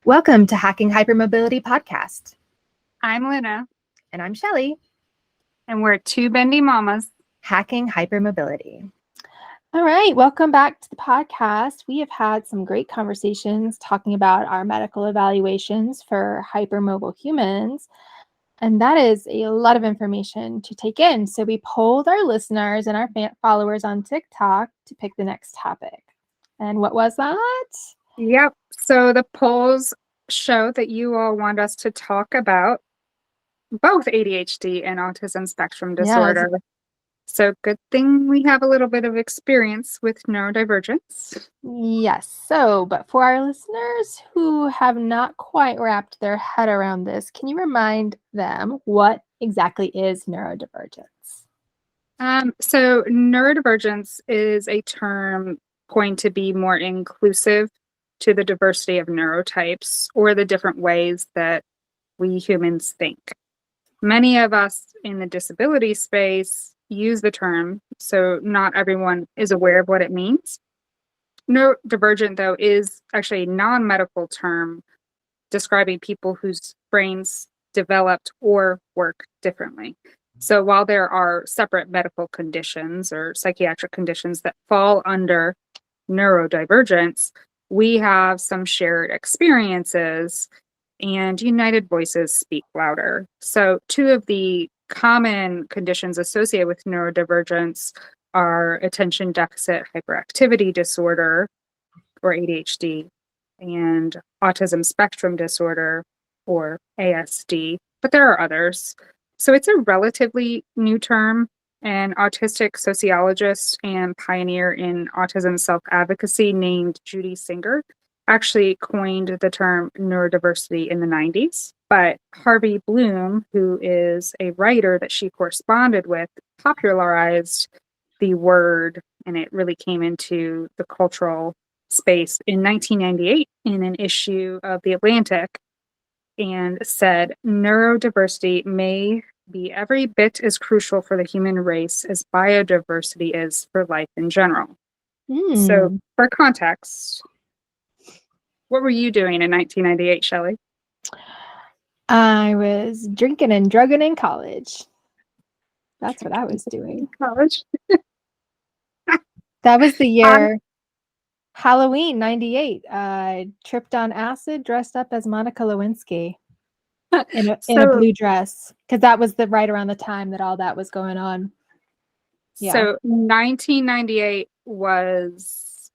Welcome to Hacking Hypermobility Podcast. I'm Luna. And I'm Shelli. And we're two bendy mamas. Hacking Hypermobility. All right, welcome back to the podcast. We have had some great conversations talking about our medical evaluations for hypermobile humans. And that is a lot of information to take in. So we polled our listeners and our followers on TikTok to pick the next topic. And what was that? Yep. So the polls show that you all want us to talk about both ADHD and autism spectrum disorder. Yes. So good thing we have a little bit of experience with neurodivergence. Yes. But for our listeners who have not quite wrapped their head around this, can you remind them what exactly is neurodivergence? So neurodivergence is a term going to be more inclusive to the diversity of neurotypes or the different ways that we humans think. Many of us in the disability space use the term, so not everyone is aware of what it means. Neurodivergent, though, is actually a non-medical term describing people whose brains developed or work differently. So while there are separate medical conditions or psychiatric conditions that fall under neurodivergence, we have some shared experiences and united voices speak louder. So two of the common conditions associated with neurodivergence are attention deficit hyperactivity disorder, or ADHD, and autism spectrum disorder, or ASD, but there are others. So it's a relatively new term, and autistic sociologist and pioneer in autism self-advocacy named Judy Singer actually coined the term neurodiversity in the 90s. But Harvey Bloom, who is a writer that she corresponded with, popularized the word, and it really came into the cultural space in 1998 in an issue of The Atlantic, and said neurodiversity may be every bit as crucial for the human race as biodiversity is for life in general. So for context, what were you doing in 1998, Shelli? I was drinking and drugging in college. That's what I was doing. College? That was the year Halloween, 98. I tripped on acid, dressed up as Monica Lewinsky in a blue dress, because that was right around the time that all that was going on. Yeah. So 1998 was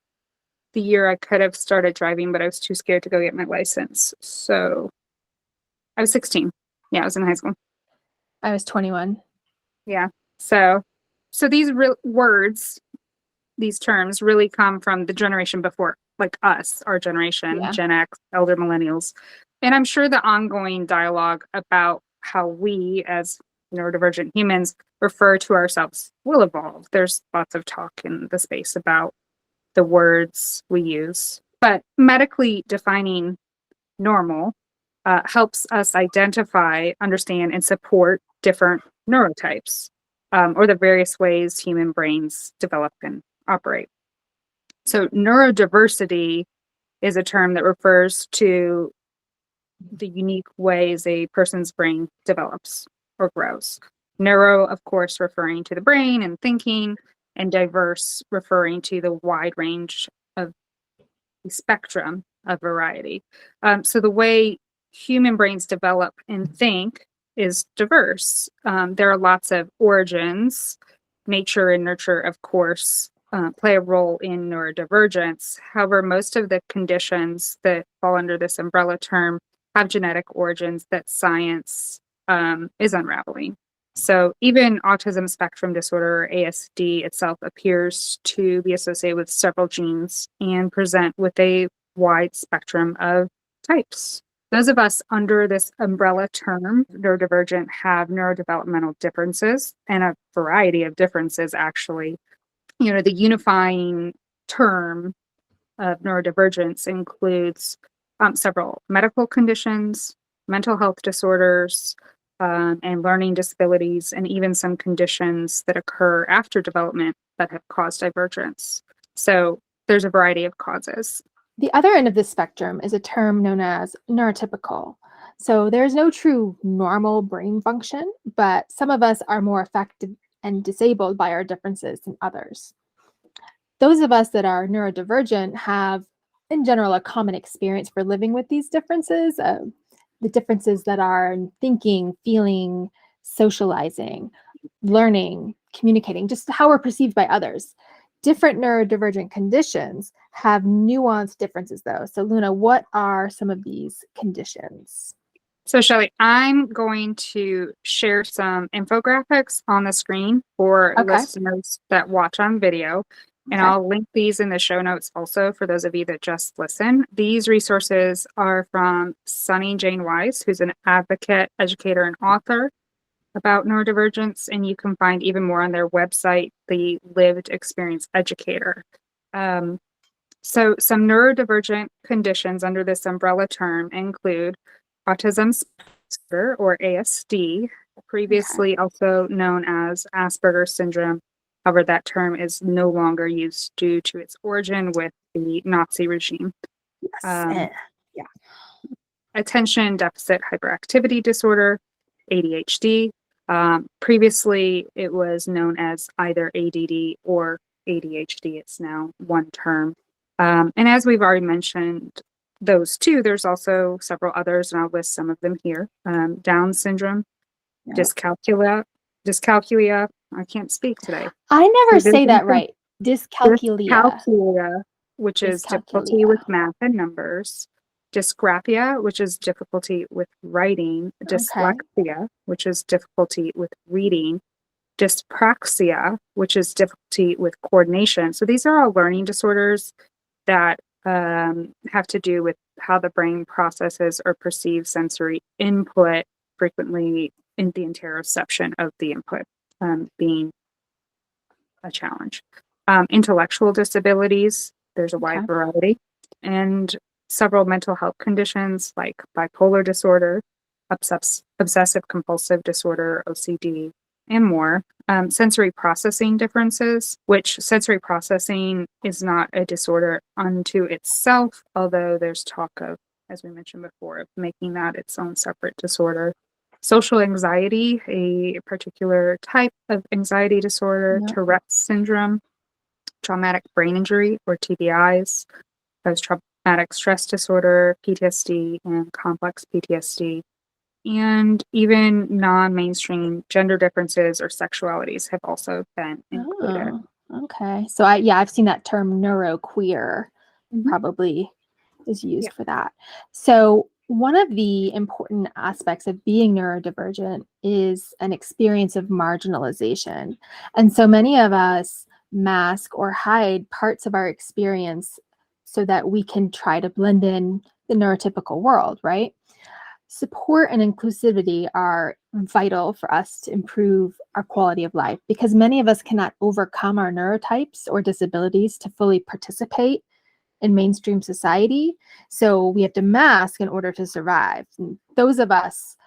the year I could have started driving, but I was too scared to go get my license. So I was 16. Yeah, I was in high school. I was 21. Yeah. So these words, these terms really come from the generation before, like us, our generation, Gen X, elder millennials. And I'm sure the ongoing dialogue about how we as neurodivergent humans refer to ourselves will evolve. There's lots of talk in the space about the words we use. But medically defining normal helps us identify, understand, and support different neurotypes or the various ways human brains develop and operate. So neurodiversity is a term that refers to the unique ways a person's brain develops or grows. Neuro, of course, referring to the brain and thinking, and diverse referring to the wide range of the spectrum of variety. So the way human brains develop and think is diverse. There are lots of origins. Nature and nurture, of course, play a role in neurodivergence. However, most of the conditions that fall under this umbrella term have genetic origins that science is unraveling. So even autism spectrum disorder, or ASD itself, appears to be associated with several genes and present with a wide spectrum of types. Those of us under this umbrella term, neurodivergent, have neurodevelopmental differences, and a variety of differences, actually. You know, the unifying term of neurodivergence includes several medical conditions, mental health disorders, and learning disabilities, and even some conditions that occur after development that have caused divergence. So there's a variety of causes. The other end of the spectrum is a term known as neurotypical. So there's no true normal brain function, but some of us are more affected and disabled by our differences than others. Those of us that are neurodivergent have, in general, a common experience for living with these differences, the differences that are in thinking, feeling, socializing, learning, communicating, just how we're perceived by others. Different neurodivergent conditions have nuanced differences, though. So, Luna, what are some of these conditions? So, Shelli, I'm going to share some infographics on the screen for listeners that watch on video. And I'll link these in the show notes also for those of you that just listen. These resources are from Sunny Jane Weiss, who's an advocate, educator, and author about neurodivergence. And you can find even more on their website, the Lived Experience Educator. So some neurodivergent conditions under this umbrella term include autism spectrum or ASD, previously also known as Asperger's syndrome. However, that term is no longer used due to its origin with the Nazi regime. Attention deficit hyperactivity disorder, ADHD. Previously, it was known as either ADD or ADHD. It's now one term. And as we've already mentioned, those two, there's also several others, and I'll list some of them here. Down syndrome, dyscalculia. I can't speak today. I never say that right. Dyscalculia, which is difficulty with math and numbers. Dysgraphia, which is difficulty with writing. Dyslexia, which is difficulty with reading. Dyspraxia, which is difficulty with coordination. So these are all learning disorders that have to do with how the brain processes or perceives sensory input, frequently in the interoception of the input being a challenge. Intellectual disabilities, there's a wide variety, and several mental health conditions like bipolar disorder, obsessive compulsive disorder, OCD, and more. Sensory processing differences, which sensory processing is not a disorder unto itself, although there's talk of, as we mentioned before, of making that its own separate disorder. Social anxiety, a particular type of anxiety disorder, Tourette's syndrome, traumatic brain injury or TBIs, post-traumatic stress disorder, PTSD, and complex PTSD. And even non-mainstream gender differences or sexualities have also been included. Okay. So I've seen that term neuroqueer probably is used for that. So one of the important aspects of being neurodivergent is an experience of marginalization. And so many of us mask or hide parts of our experience so that we can try to blend in the neurotypical world, right? Support and inclusivity are vital for us to improve our quality of life because many of us cannot overcome our neurotypes or disabilities to fully participate in mainstream society. So we have to mask in order to survive. And those of us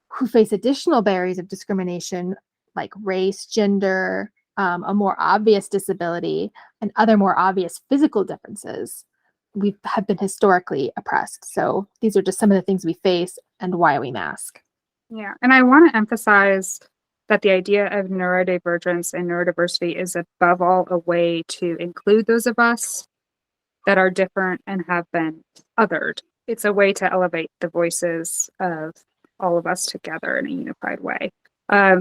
who face additional barriers of discrimination like race, gender, a more obvious disability, and other more obvious physical differences, we have been historically oppressed. So these are just some of the things we face and why we mask. Yeah, and I want to emphasize that the idea of neurodivergence and neurodiversity is above all a way to include those of us that are different and have been othered. It's a way to elevate the voices of all of us together in a unified way.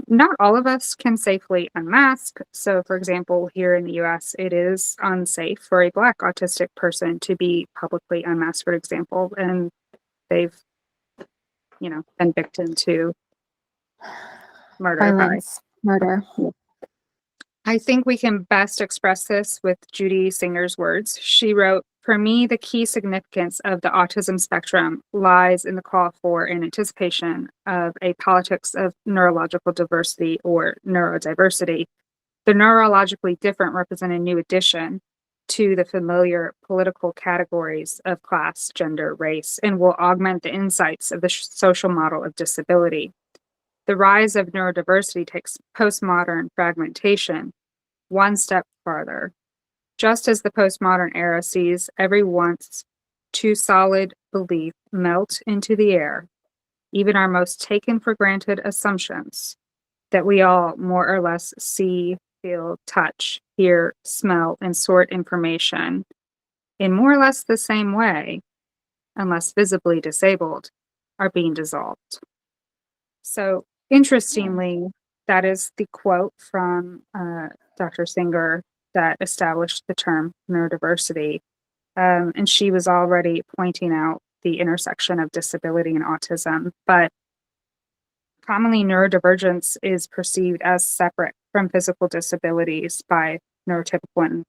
Not all of us can safely unmask. So, for example, here in the US, it is unsafe for a Black autistic person to be publicly unmasked, for example, and they've, been victim to murder. Violence, murder. I think we can best express this with Judy Singer's words. She wrote, "For me, the key significance of the autism spectrum lies in the call for and anticipation of a politics of neurological diversity or neurodiversity. The neurologically different represent a new addition to the familiar political categories of class, gender, race, and will augment the insights of the social model of disability. The rise of neurodiversity takes postmodern fragmentation one step farther. just as the postmodern era sees every once too solid belief melt into the air, even our most taken for granted assumptions that we all more or less see, feel, touch, hear, smell, and sort information in more or less the same way, unless visibly disabled, are being dissolved. So, interestingly, that is the quote from Dr. Singer that established the term neurodiversity. And she was already pointing out the intersection of disability and autism, but commonly neurodivergence is perceived as separate from physical disabilities by neurotypical and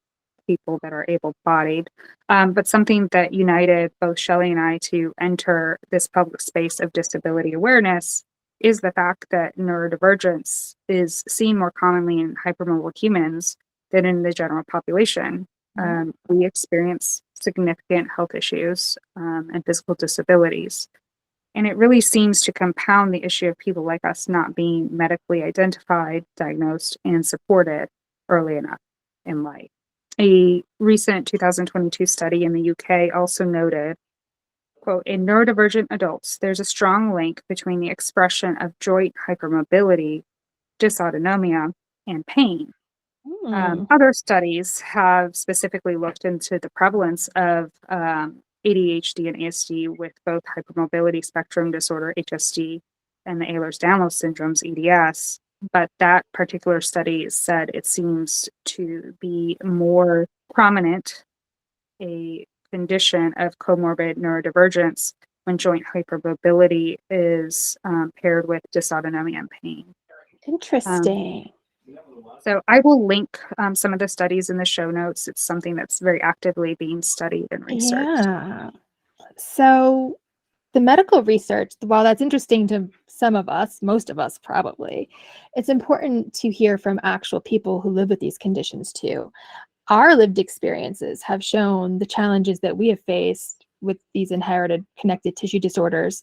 people that are able-bodied. But something that united both Shelli and I to enter this public space of disability awareness is the fact that neurodivergence is seen more commonly in hypermobile humans than in the general population. We experience significant health issues and physical disabilities. And it really seems to compound the issue of people like us not being medically identified, diagnosed, and supported early enough in life. A recent 2022 study in the UK also noted, quote, in neurodivergent adults, there's a strong link between the expression of joint hypermobility, dysautonomia, and pain. Other studies have specifically looked into the prevalence of ADHD and ASD with both hypermobility spectrum disorder, HSD, and the Ehlers-Danlos syndromes, EDS. But that particular study said it seems to be more prominent, a condition of comorbid neurodivergence when joint hypermobility is paired with dysautonomia and pain. Interesting. So I will link some of the studies in the show notes. It's something that's very actively being studied and researched. Yeah. So the medical research, while that's interesting to some of us, most of us probably, it's important to hear from actual people who live with these conditions too. Our lived experiences have shown the challenges that we have faced with these inherited connective tissue disorders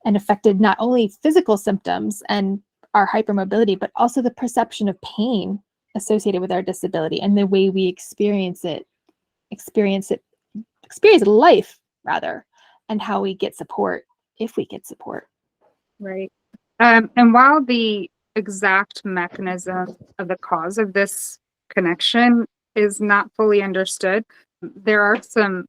and affected not only physical symptoms and our hypermobility, but also the perception of pain associated with our disability and the way we experience life rather, and how we get support, if we get support. Right. And while the exact mechanism of the cause of this connection is not fully understood, there are some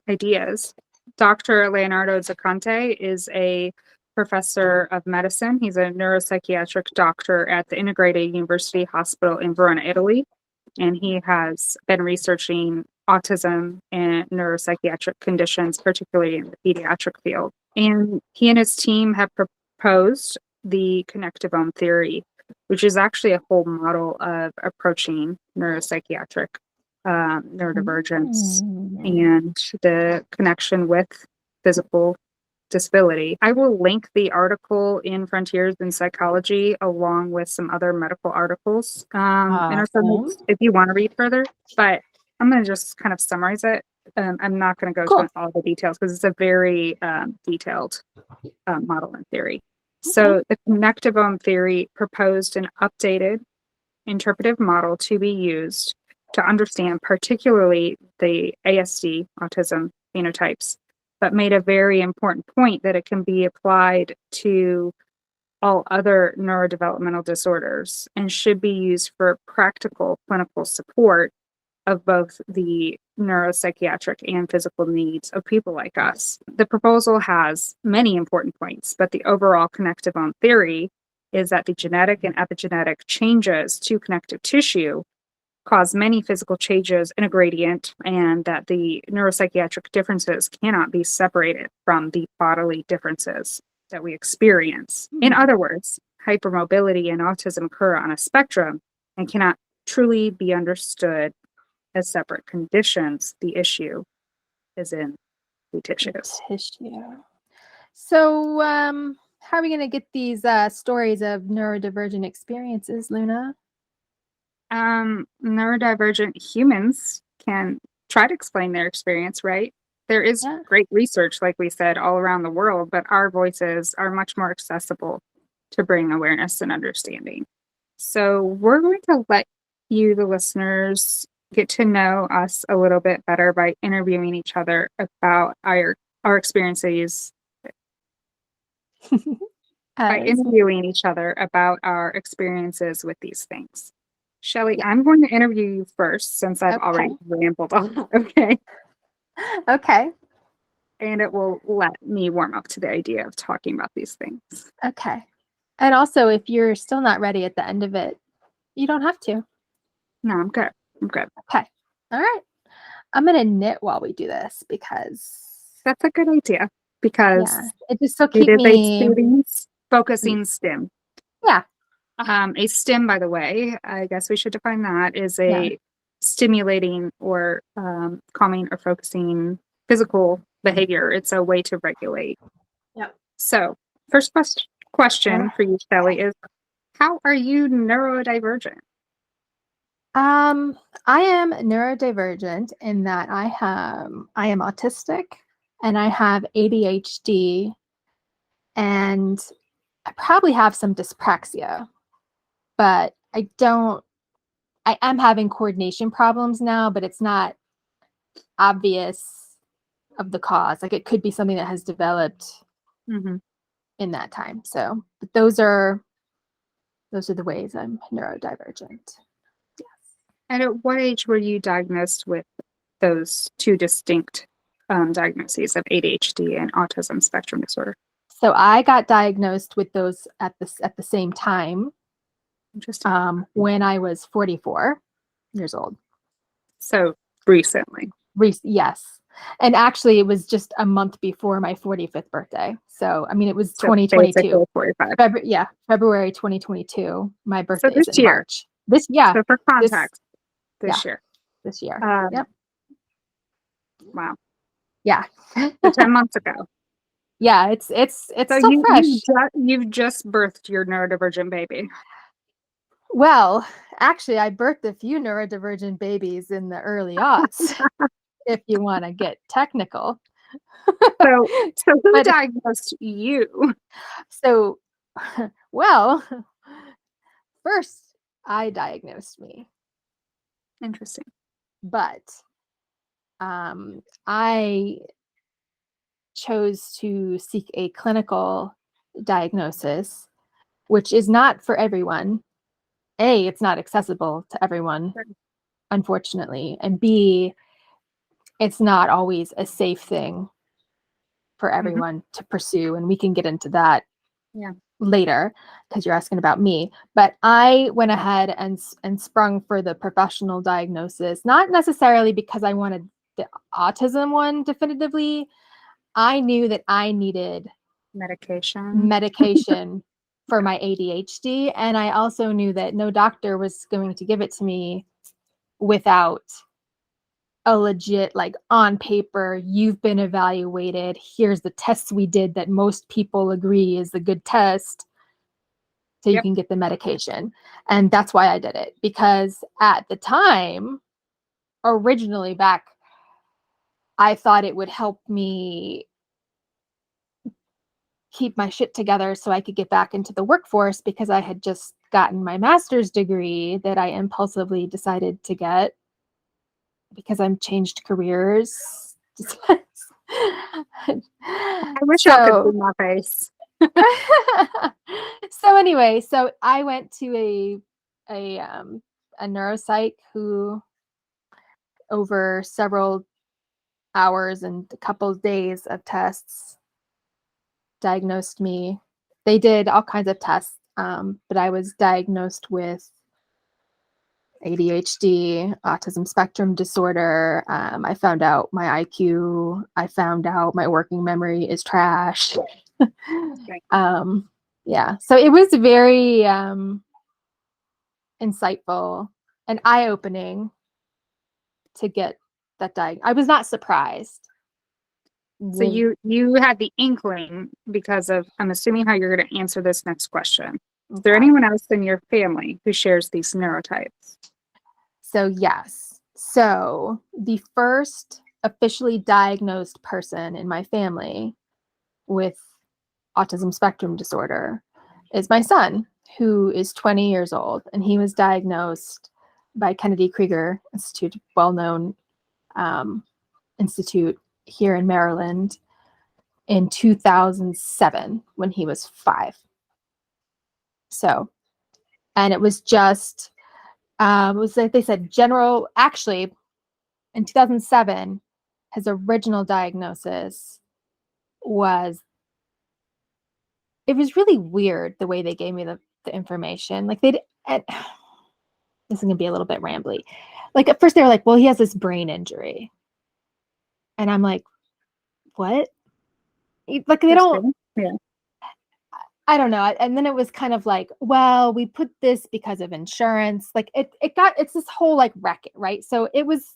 ideas. Dr. Leonardo Zaccante is a professor of medicine. He's a neuropsychiatric doctor at the Integrated University Hospital in Verona, Italy, and he has been researching autism and neuropsychiatric conditions, particularly in the pediatric field. And he and his team have proposed the connectome theory, which is actually a whole model of approaching neuropsychiatric neurodivergence and the connection with physical disability. I will link the article in Frontiers in Psychology along with some other medical articles in our show notes if you want to read further, but I'm going to just kind of summarize it. I'm not going to go into all the details because it's a very detailed model and theory. So the connectome theory proposed an updated interpretive model to be used to understand particularly the ASD, autism phenotypes, but made a very important point that it can be applied to all other neurodevelopmental disorders and should be used for practical clinical support of both the neuropsychiatric and physical needs of people like us. The proposal has many important points, but the overall connectome theory is that the genetic and epigenetic changes to connective tissue cause many physical changes in a gradient, and that the neuropsychiatric differences cannot be separated from the bodily differences that we experience. In other words, hypermobility and autism occur on a spectrum and cannot truly be understood as separate conditions. The issue is in the tissues. So, how are we going to get these stories of neurodivergent experiences, Luna? Neurodivergent humans can try to explain their experience, right? There is great research, like we said, all around the world, but our voices are much more accessible to bring awareness and understanding. So we're going to let you, the listeners, get to know us a little bit better by interviewing each other about our experiences, by interviewing each other about our experiences with these things. Shelli, Yeah. I'm going to interview you first since I've already rambled on. Okay. Okay. And it will let me warm up to the idea of talking about these things. Okay. And also, if you're still not ready at the end of it, you don't have to. No, I'm good. I'm good. Okay. All right. I'm going to knit while we do this because that's a good idea because it just will keep it is me a student-focusing STEM. Yeah. A STEM, by the way, I guess we should define that, is a stimulating or calming or focusing physical behavior. It's a way to regulate. Yep. So, first question for you, Shelli, is how are you neurodivergent? I am neurodivergent in that I am autistic and I have ADHD and I probably have some dyspraxia, but I am having coordination problems now, but it's not obvious of the cause. Like it could be something that has developed in that time. So but those are the ways I'm neurodivergent. Yes. And at what age were you diagnosed with those two distinct diagnoses of ADHD and autism spectrum disorder? So I got diagnosed with those at the same time. Interesting. When I was 44 years old. So recently. Yes. And actually, it was just a month before my 45th birthday. So, I mean, it was 2022. February 2022. My birthday is in March. So for context, this year. This year. Yep. Wow. Yeah. So 10 months ago. Yeah, it's so still fresh. You've just birthed your neurodivergent baby. Well, actually, I birthed a few neurodivergent babies in the early aughts, if you want to get technical. So who diagnosed you? So, well, first I diagnosed me. Interesting. But I chose to seek a clinical diagnosis, which is not for everyone. A, it's not accessible to everyone, unfortunately. And B, it's not always a safe thing for everyone to pursue. And we can get into that later because you're asking about me. But I went ahead and sprung for the professional diagnosis, not necessarily because I wanted the autism one definitively. I knew that I needed medication for my ADHD. And I also knew that no doctor was going to give it to me without a legit, like on paper, you've been evaluated. Here's the tests we did that most people agree is a good test. So you can get the medication. And that's why I did it. Because at the time, originally back, I thought it would help me keep my shit together so I could get back into the workforce because I had just gotten my master's degree that I impulsively decided to get because I'm changed careers. I wish I could see my face. So anyway, so I went to a neuropsych who over several hours and a couple of days of tests diagnosed me. They did all kinds of tests, but I was diagnosed with ADHD, autism spectrum disorder. I found out my IQ. I found out my working memory is trash. Yeah, so it was very insightful and eye-opening to get that diagnosis. I was not surprised. So you had the inkling because of, I'm assuming how you're going to answer this next question. Is there anyone else in your family who shares these neurotypes? So yes. So the first officially diagnosed person in my family with autism spectrum disorder is my son, who is 20 years old, and he was diagnosed by Kennedy Krieger Institute, well-known institute here in Maryland, in 2007 when he was 5. So, and it was just, it was like they said, actually, in 2007, his original diagnosis was, it was really weird the way they gave me the information. Like this is going to be a little bit rambly. Like at first they were like, well, he has this brain injury. And I'm like, what? Like they don't, yeah. I don't know. And then it was kind of like, well, we put this because of insurance. Like it's this whole like racket, right? So it was,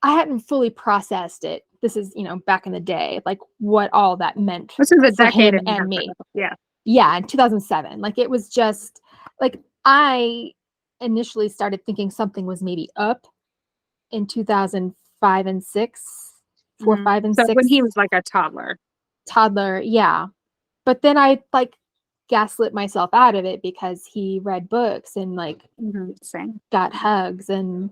I hadn't fully processed it. This is, back in the day, like what all that meant This is a for decade him and me. Yeah. Yeah, in 2007. Like it was just like I initially started thinking something was maybe up in 2005 and 6, 4, 5, and 6. So when he was like a toddler. Yeah. But then I like gaslit myself out of it because he read books and like Same. got hugs and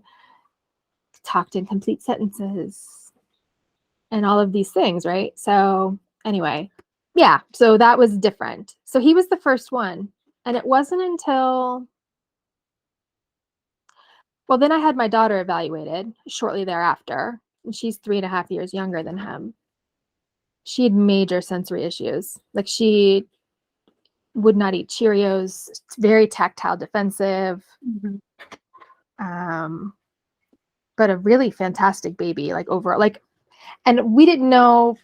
talked in complete sentences and all of these things, right? So anyway, yeah, so that was different. So he was the first one. And it wasn't until, well, then I had my daughter evaluated shortly thereafter. And she's 3.5 years younger than him. She had major sensory issues. Like she would not eat Cheerios, very tactile defensive. But a really fantastic baby, like overall, like, and we didn't know,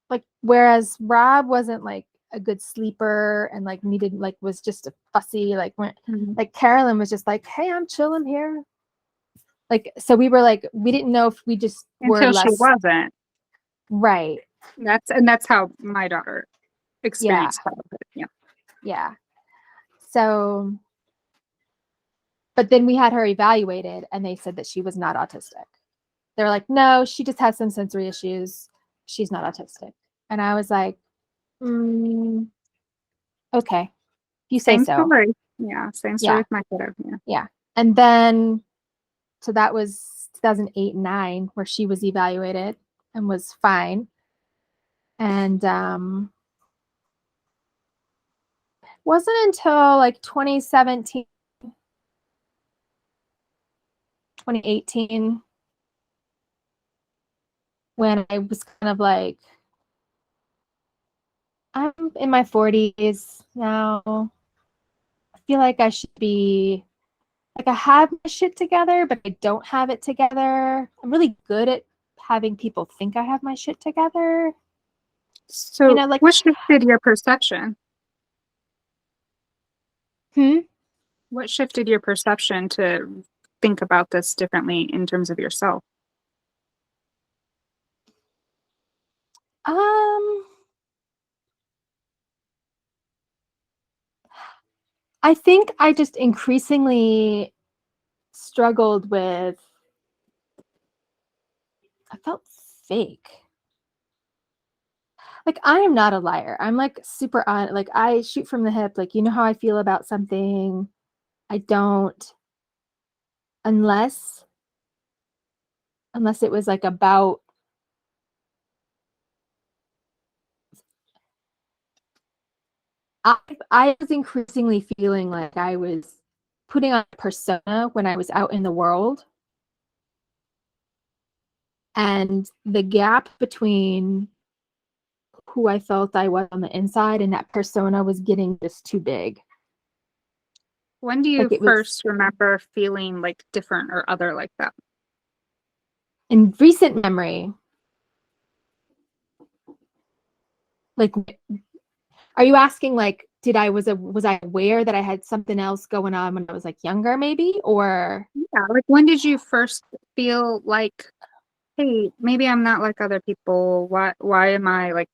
like, whereas Rob wasn't like a good sleeper and like needed, like, was just a fussy, like, like Carolyn was just like, hey, I'm chilling here. Like, so we were like, we didn't know if we just were until less. She wasn't. Right. That's how my daughter experienced childhood. Yeah. Yeah. So, but then we had her evaluated and they said that she was not autistic. They were like, no, she just has some sensory issues. She's not autistic. And I was like, okay, you say Same so. story. Yeah, same story with my kiddo. Yeah. And then, so that was 2008 and 9 where she was evaluated and was fine. And wasn't until like 2017, 2018 when I was kind of like, I'm in my 40s now. I feel like I should be, like, I have my shit together, but I don't have it together. I'm really good at having people think I have my shit together. So like, what shifted your perception? What shifted your perception to think about this differently in terms of yourself? I think I just increasingly struggled with, I felt fake. Like, I am not a liar. I'm like super on, like, I shoot from the hip. Like, you know how I feel about something. I don't, unless it was like about, I was increasingly feeling like I was putting on a persona when I was out in the world. And the gap between who I felt I was on the inside and that persona was getting just too big. When do you first remember feeling like different or other like that? In recent memory. Like, are you asking like, was I aware that I had something else going on when I was like younger maybe? Or yeah, like when did you first feel like, hey, maybe I'm not like other people? Why am I like,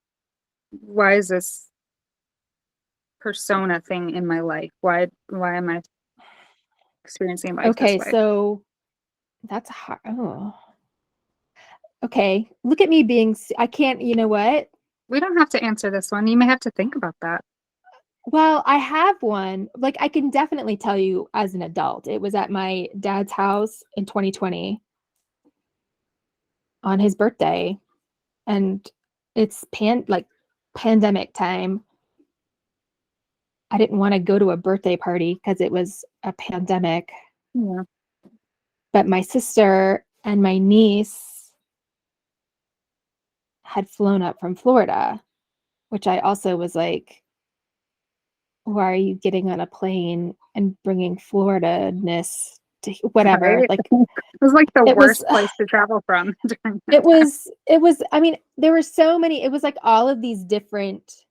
why is this persona thing in my life? Why am I experiencing life this way? Okay, so that's hard. Oh. Okay, look at me being, I can't, you know what? We don't have to answer this one. You may have to think about that. Well, I have one. Like, I can definitely tell you as an adult. It was at my dad's house in 2020 on his birthday, and it's pandemic time. I didn't want to go to a birthday party because it was a pandemic. Yeah. But my sister and my niece had flown up from Florida, which I also was like, why are you getting on a plane and bringing Florida-ness to whatever? Right? Like, It was like the it was, worst place to travel from during that it time. was, I mean, there were so many, it was like all of these different,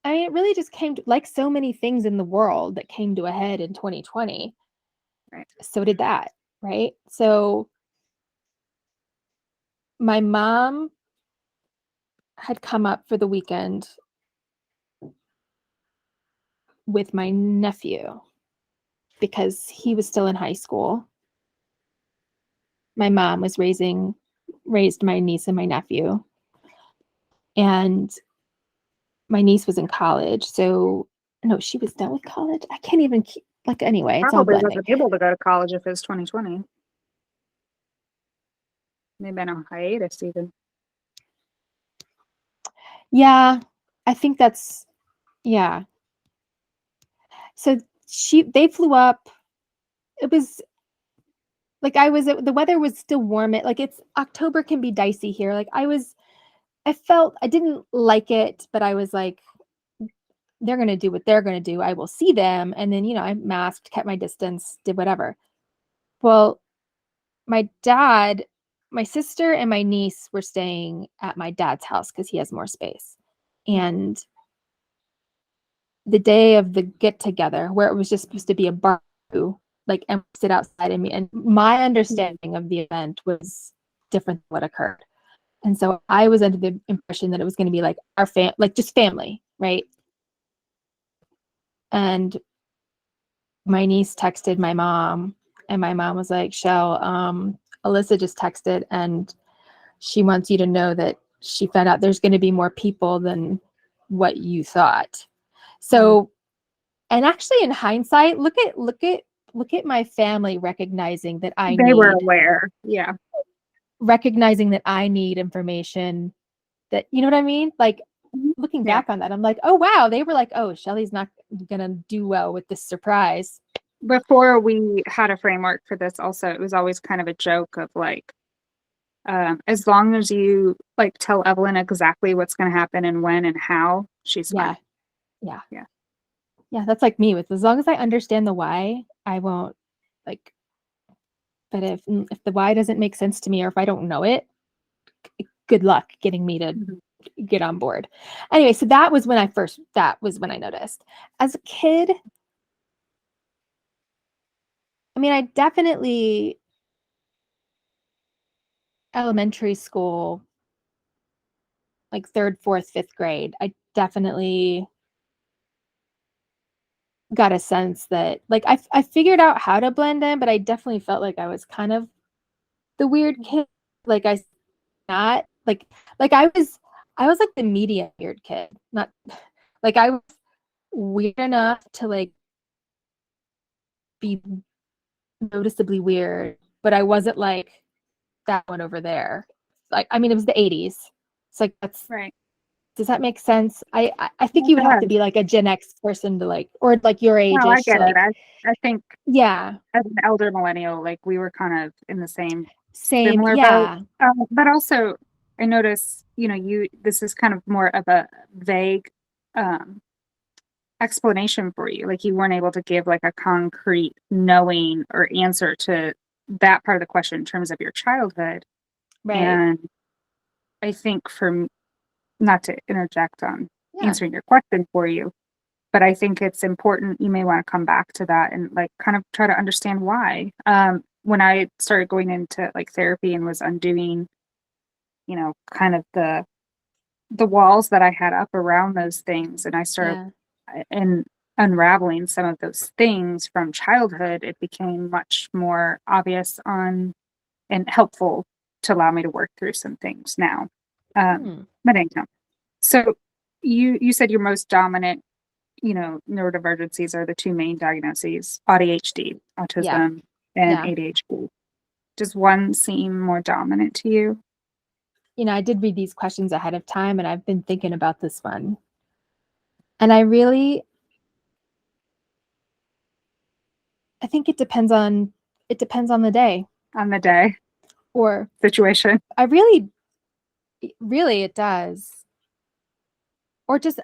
I mean, it really just came to, like so many things in the world that came to a head in 2020. Right. So did that, right? So my mom had come up for the weekend with my nephew because he was still in high school. My mom was raised my niece and my nephew. And my niece was in college. So no, she was done with college. I can't even keep, like, anyway, it's all Probably blending. wasn't able to go to college if it was 2020. Maybe been on hiatus even. Yeah, I think that's, yeah. So they flew up. It was like the weather was still warm. Like, it's October can be dicey here. Like, I didn't like it, but I was like, they're going to do what they're going to do. I will see them. And then, I masked, kept my distance, did whatever. Well, my sister and my niece were staying at my dad's house because he has more space. And the day of the get together, where it was just supposed to be a barbecue, like, and sit outside and my understanding of the event was different than what occurred. And so I was under the impression that it was going to be like like just family, right? And my niece texted my mom, and my mom was like, Shell, Alyssa just texted, and she wants you to know that she found out there's going to be more people than what you thought. So, and actually in hindsight, look at my family recognizing that They were aware. Yeah. recognizing that I need information that, you know what I mean? Like, looking back on that, I'm like, oh, wow. They were like, oh, Shelly's not going to do well with this surprise. Before we had a framework for this also, it was always kind of a joke of like, as long as you like tell Evelyn exactly what's going to happen and when and how, she's fine. Yeah, that's like me with, as long as I understand the why, I won't, like, but if the why doesn't make sense to me, or if I don't know it, good luck getting me to get on board. Anyway, so that was when I noticed. As a kid, I mean, I definitely, elementary school, like 3rd, 4th, 5th grade, I definitely got a sense that, like, I figured out how to blend in, but I definitely felt like I was kind of the weird kid. Like, I was like the medium weird kid. Not like I was weird enough to like be noticeably weird, but I wasn't like that one over there. Like, I mean, it was the 80s. It's like, that's Right. does that make sense? I think you would have to be like a Gen X person to like, or like your age. No, I get like, it. I think yeah, as an elder millennial, like we were kind of in the same, similar yeah, boat. But also I notice, this is kind of more of a vague explanation for you. Like you weren't able to give like a concrete knowing or answer to that part of the question in terms of your childhood. right, And I think not to interject on yeah, answering your question for you, but I think it's important. You may want to come back to that and like kind of try to understand why. When I started going into like therapy and was undoing, kind of the walls that I had up around those things, and I started yeah, and unraveling some of those things from childhood, it became much more obvious and helpful to allow me to work through some things now. But anyhow, so you said your most dominant neurodivergencies are the two main diagnoses: ADHD, autism, and Yeah. ADHD. Does one seem more dominant to you? I did read these questions ahead of time, and I've been thinking about this one. And I think it depends on the day. On the day Or situation. I really it does. Or just,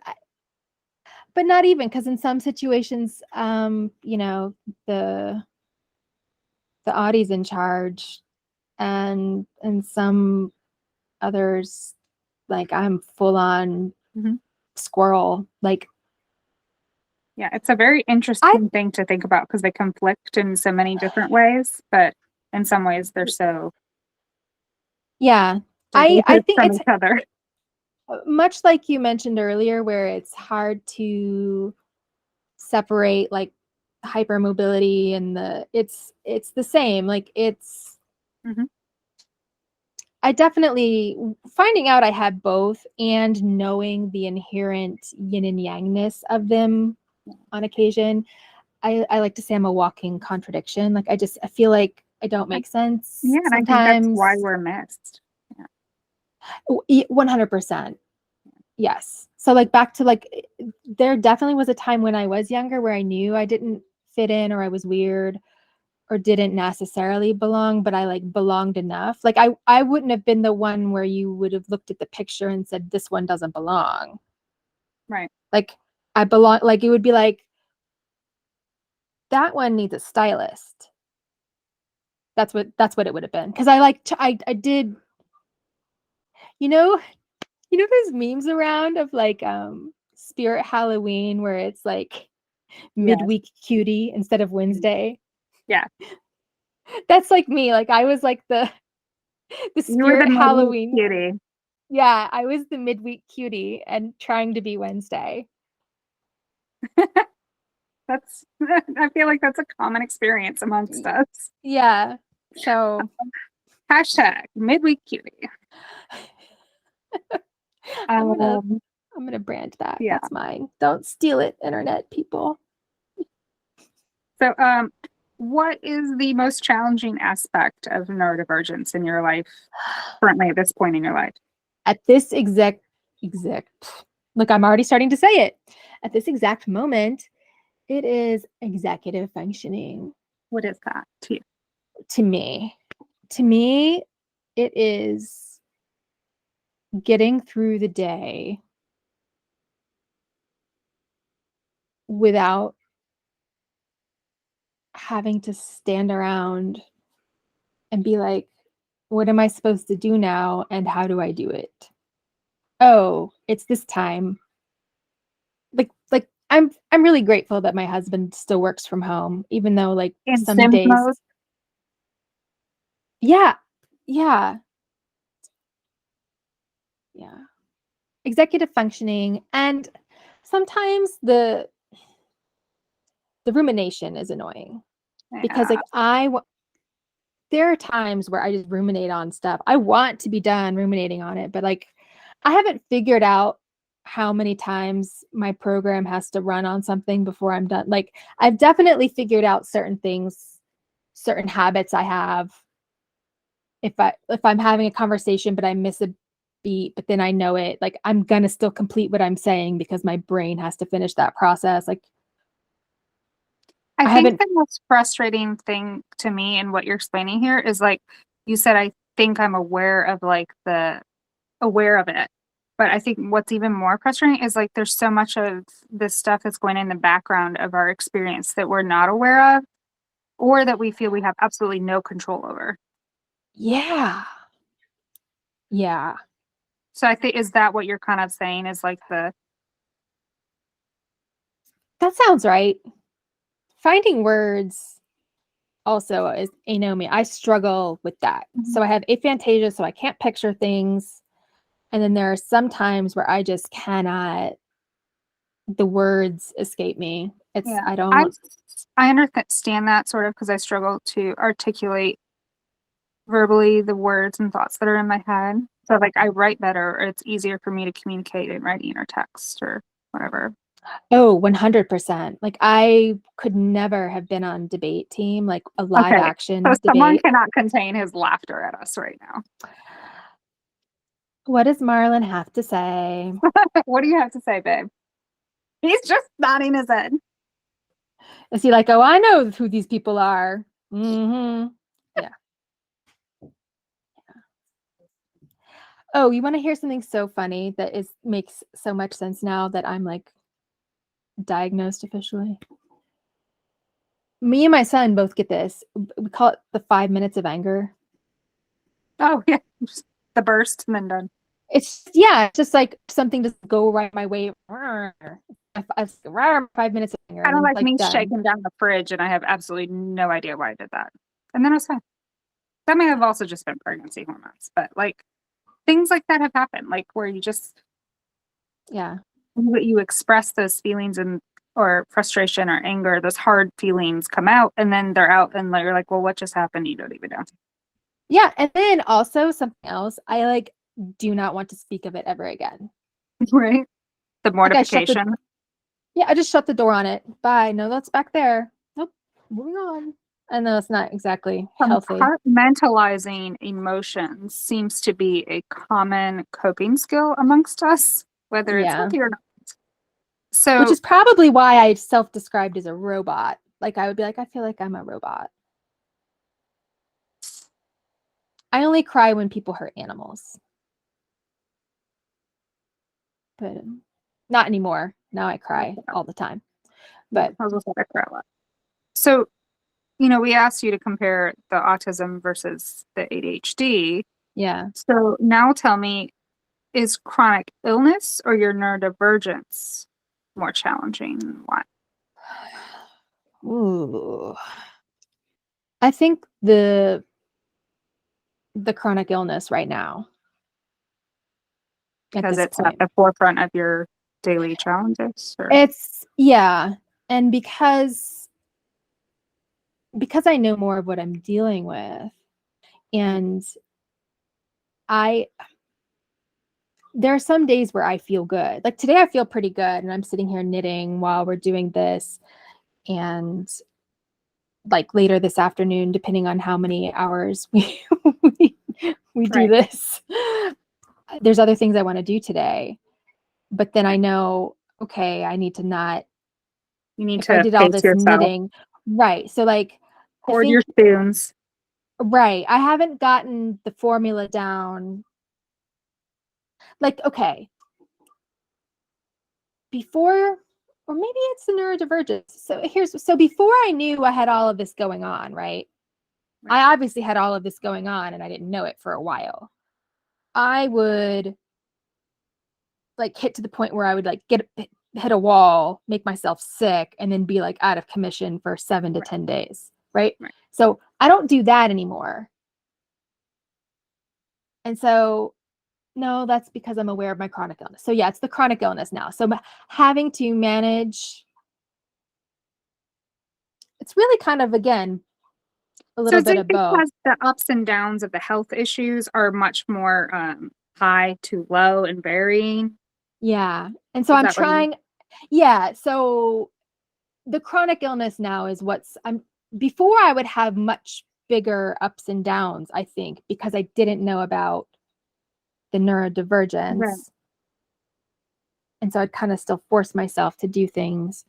but not even, because in some situations, the Audie's in charge, and some others, like, I'm full on squirrel. Like, yeah, it's a very interesting thing to think about because they conflict in so many different ways, but in some ways they're so I think from it's each other. much like you mentioned earlier, where it's hard to separate like hypermobility and it's the same. Like, it's I definitely, finding out I had both and knowing the inherent yin and yangness of them on occasion, I like to say I'm a walking contradiction. Like, I feel like I don't make sense. Yeah, and sometimes. I think that's why we're missed. 100%. Yes. So, like, back to, like, there definitely was a time when I was younger where I knew I didn't fit in, or I was weird, or didn't necessarily belong, but I, like, belonged enough. Like, I wouldn't have been the one where you would have looked at the picture and said, this one doesn't belong. Right. Like, I belong, like, it would be like, that one needs a stylist. That's what it would have been. Because I did, there's memes around of, like, Spirit Halloween, where it's like midweek cutie instead of Wednesday. Yeah. That's like me. Like, I was like the Spirit Halloween cutie. Yeah, I was the midweek cutie and trying to be Wednesday. I feel like that's a common experience amongst us. Yeah. So hashtag midweek cutie. I'm gonna brand that. Yeah. That's mine. Don't steal it, internet people. So what is the most challenging aspect of neurodivergence in your life currently at this point in your life? At this exact look, I'm already starting to say it. At this exact moment, it is executive functioning. What is that to you? To me, it is getting through the day without having to stand around and be like, what am I supposed to do now, and how do I do it? Oh, it's this time. Like I'm really grateful that my husband still works from home, even though, like, In some sim days. mode? Yeah. Executive functioning, and sometimes the rumination is annoying, because, like, there are times where I just ruminate on stuff. I want to be done ruminating on it, but, like, I haven't figured out how many times my program has to run on something before I'm done. Like, I've definitely figured out certain things, certain habits I have. If I'm having a conversation but I miss a beat, but then I know it, like, I'm gonna still complete what I'm saying because my brain has to finish that process. Like, I think the most frustrating thing to me in what you're explaining here is, like you said, I think I'm aware of it. But I think what's even more frustrating is, like, there's so much of this stuff that's going in the background of our experience that we're not aware of, or that we feel we have absolutely no control over. Yeah. So I think, is that what you're kind of saying, is like that sounds right. Finding words also is me. I struggle with that. So I have aphantasia, so I can't picture things. And then there are some times where I just cannot, the words escape me. I understand that, sort of, because I struggle to articulate verbally the words and thoughts that are in my head. So, like, I write better, or it's easier for me to communicate in writing or text or whatever. Oh, 100%. Like I could never have been on debate team, like a live Okay. action So someone debate. cannot contain his laughter at us right now. What does Marlon have to say? What do you have to say, babe? He's just nodding his head. Is he like, oh, I know who these people are? Mm-hmm. Yeah. Oh, you want to hear something so funny that makes so much sense now that I'm like diagnosed officially? Me and my son both get this. We call it the 5 minutes of anger. Oh, yeah. Just the burst and then done. It's just like something doesn't go right my way. 5 minutes of anger. Kind And of then like it's like me done. shaking down the fridge and I have absolutely no idea why I did that. And then it was fine. That may have also just been pregnancy hormones, but like things like that have happened, like where you just Yeah. you express those feelings and or frustration or anger, those hard feelings come out and then they're out and you're like, well, what just happened? You don't even know. Yeah. And then also something else, I like do not want to speak of it ever again. Right? The Like mortification. I just shut the door on it. Bye. No, that's back there. Nope. Moving on. And no, it's not exactly healthy. Compartmentalizing emotions seems to be a common coping skill amongst us, whether it's healthy or not. So, which is probably why I self-described as a robot. Like I would be like, I feel like I'm a robot. I only cry when people hurt animals. But not anymore. Now I cry all the time. But I was also I cry a lot. So, you know, we asked you to compare the autism versus the ADHD. yeah. So now tell me, is chronic illness or your neurodivergence more challenging? Why? Ooh. I think the chronic illness right now. Because it's at the forefront of your daily challenges? Or? And because I know more of what I'm dealing with, and there are some days where I feel good. Like today I feel pretty good and I'm sitting here knitting while we're doing this, and like later this afternoon, depending on how many hours we do this, there's other things I want to do today. But then I know, okay, I need to not. You need if to I did all this yourself. knitting, right? So like, hoard your spoons. Right. I haven't gotten the formula down. Like, okay, before, or maybe it's the neurodivergence. So before I knew I had all of this going on, right? I obviously had all of this going on and I didn't know it for a while. I would like hit to the point where I would like hit a wall, make myself sick, and then be like out of commission for 7 to 10 days. Right. So I don't do that anymore. And so, no, that's because I'm aware of my chronic illness. So yeah, it's the chronic illness now. So having to manage, it's really kind of, again, a little bit of both. Because the ups and downs of the health issues are much more high to low and varying. Yeah. And so I'm trying. Yeah. So the chronic illness now is before I would have much bigger ups and downs, I think, because I didn't know about the neurodivergence. Right. And so I'd kind of still force myself to do things.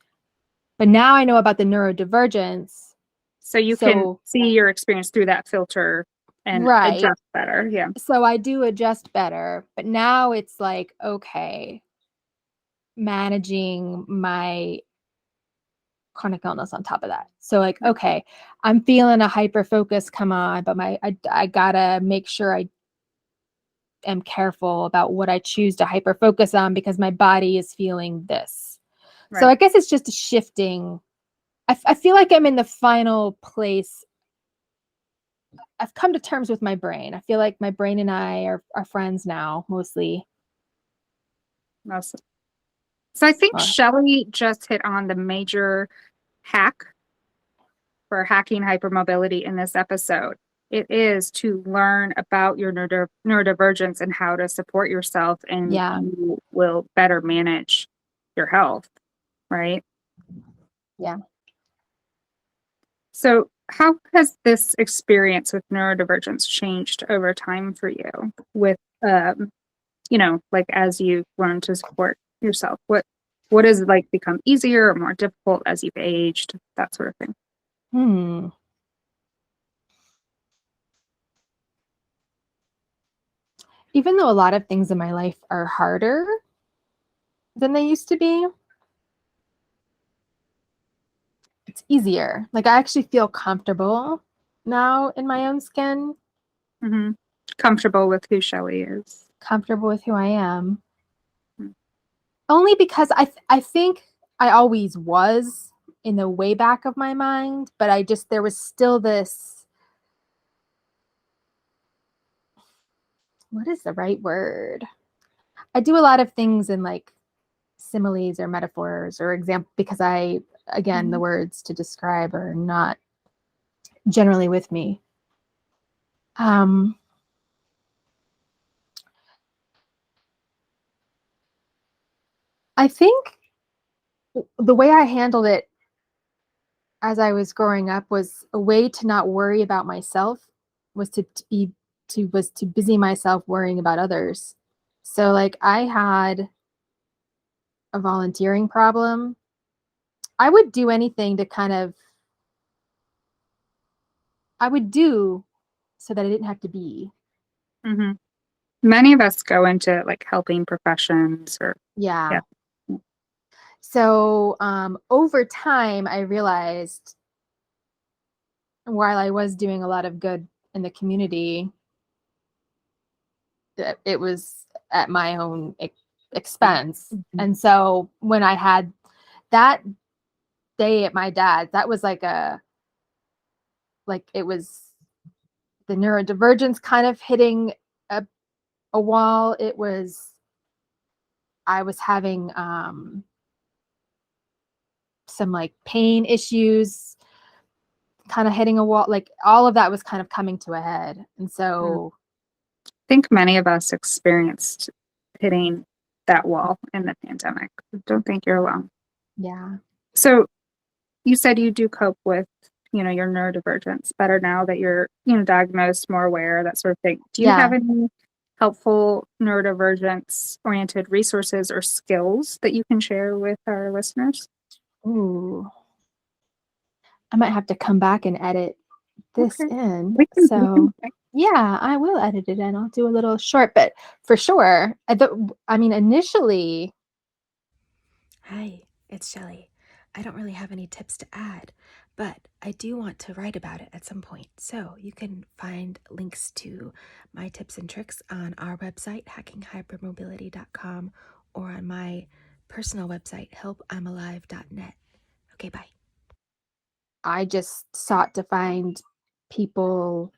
But now I know about the neurodivergence. So you can see your experience through that filter and adjust better. Yeah. So I do adjust better. But now it's like, okay, managing my chronic illness on top of that. So like, okay, I'm feeling a hyper focus come on, but I gotta make sure I am careful about what I choose to hyper focus on because my body is feeling this. Right. So I guess it's just a shifting. I feel like I'm in the final place. I've come to terms with my brain. I feel like my brain and I are friends now, mostly. So I think Shelli just hit on the major hack for hacking hypermobility in this episode. It is to learn about your neurodivergence and how to support yourself, and you will better manage your health. right? Yeah. So how has this experience with neurodivergence changed over time for you with, like as you learn to support yourself? What has like become easier or more difficult as you've aged, that sort of thing? Hmm. Even though a lot of things in my life are harder than they used to be, it's easier. Like I actually feel comfortable now in my own skin, Mm-hmm. Comfortable with who Shelli is. comfortable with who I am. Mm. Only because I think I always was in the way back of my mind, but there was still this, what is the right word? I do a lot of things in like similes or metaphors or example because again, the words to describe are not generally with me. I think the way I handled it as I was growing up was a way to not worry about myself, was to busy myself worrying about others. So like I had a volunteering problem. I would do anything to I would do so that I didn't have to be. Mm-hmm. Many of us go into like helping professions or Yeah. yeah. So over time, I realized while I was doing a lot of good in the community, that it was at my own expense. Mm-hmm. And so when I had that day at my dad's, that was like it was the neurodivergence kind of hitting a wall. I was having some like pain issues kind of hitting a wall. Like all of that was kind of coming to a head. And so I think many of us experienced hitting that wall in the pandemic. I don't think you're alone. yeah. So you said you do cope with, your neurodivergence better now that you're, diagnosed, more aware, that sort of thing. Do you have Yeah. any helpful neurodivergence oriented resources or skills that you can share with our listeners? Ooh. I might have to come back and edit this Okay. in. We So can yeah, I will edit it in. I'll do a little short, but for sure. I mean, initially, Hi, it's Shelli. I don't really have any tips to add, but I do want to write about it at some point. So you can find links to my tips and tricks on our website, hackinghypermobility.com, or on my personal website, helpimalive.net. Okay, bye. I just sought to find people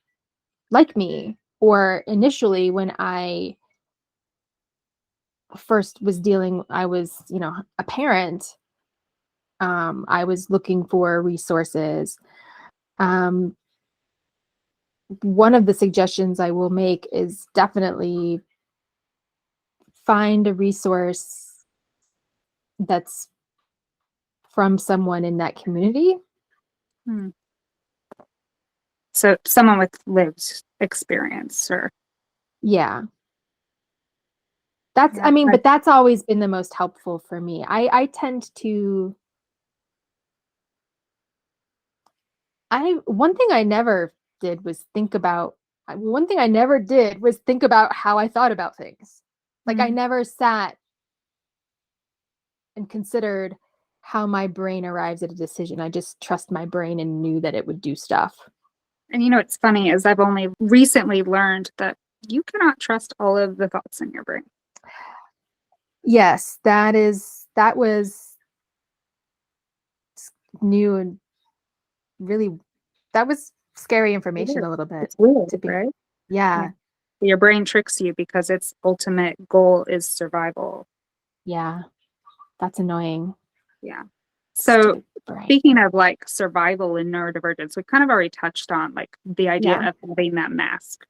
like me. Or initially, when I first was I was, a parent. I was looking for resources. Um, one of the suggestions I will make is definitely find a resource that's from someone in that community. Hmm. So someone with lived experience or Yeah. yeah, But that's always been the most helpful for me. I tend to, one thing I never did was one thing I never did was think about how I thought about things. Like I never sat and considered how my brain arrives at a decision. I just trust my brain and knew that it would do stuff. And what's funny is I've only recently learned that you cannot trust all of the thoughts in your brain. Yes, that was new and really, that was scary information a little bit It's weird, to be. right? Yeah. Your brain tricks you because its ultimate goal is survival. Yeah. That's annoying. Yeah. So Stupid brain. speaking of like survival and neurodivergence, we kind of already touched on like the idea Yeah. of having that mask.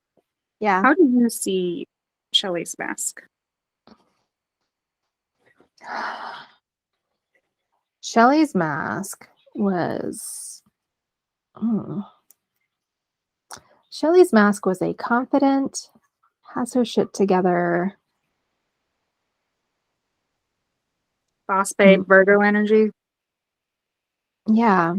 Yeah. How do you see Shelli's mask? Shelli's mask was Shelli's mask was a confident, has her shit together. Boss babe, Virgo energy. Yeah.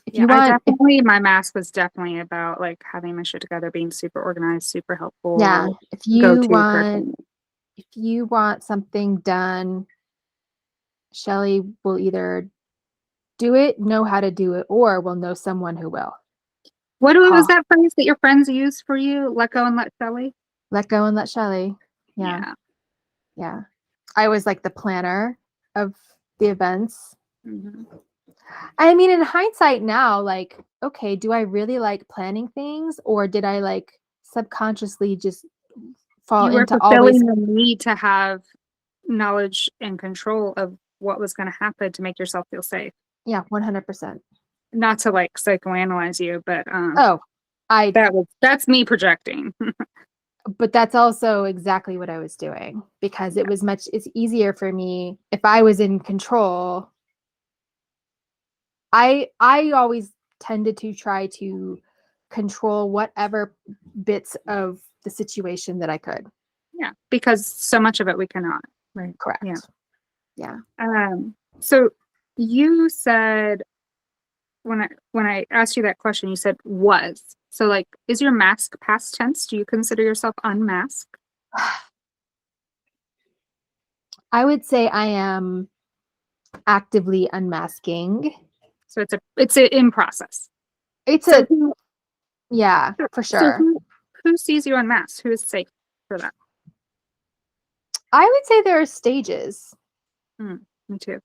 If Yeah, you want, my mask was definitely about like having my shit together, being super organized, super helpful. yeah, if go-to person. you want something done, Shelli will either do it, know how to do it, or will know someone who will. What was that phrase that your friends use for you? Let go and let Shelli? Let go and let Shelli. Yeah. Yeah. I was like the planner of the events. Mm-hmm. I mean, in hindsight now, like, okay, do I really like planning things, or did I like subconsciously just fall You were into fulfilling always the need to have knowledge and control of what was going to happen to make yourself feel safe. Yeah, 100%. Not to like psychoanalyze you, but that's me projecting. But that's also exactly what I was doing, because it's easier for me if I was in control. I always tended to try to control whatever bits of the situation that I could. Yeah, because so much of it we cannot. Right. Correct. Yeah. So you said when I asked you that question, you said was. So like, is your mask past tense? Do you consider yourself unmasked? I would say I am actively unmasking. So it's in process. Yeah, for sure. So who sees you unmasked? Who is safe for that? I would say there are stages. Me too.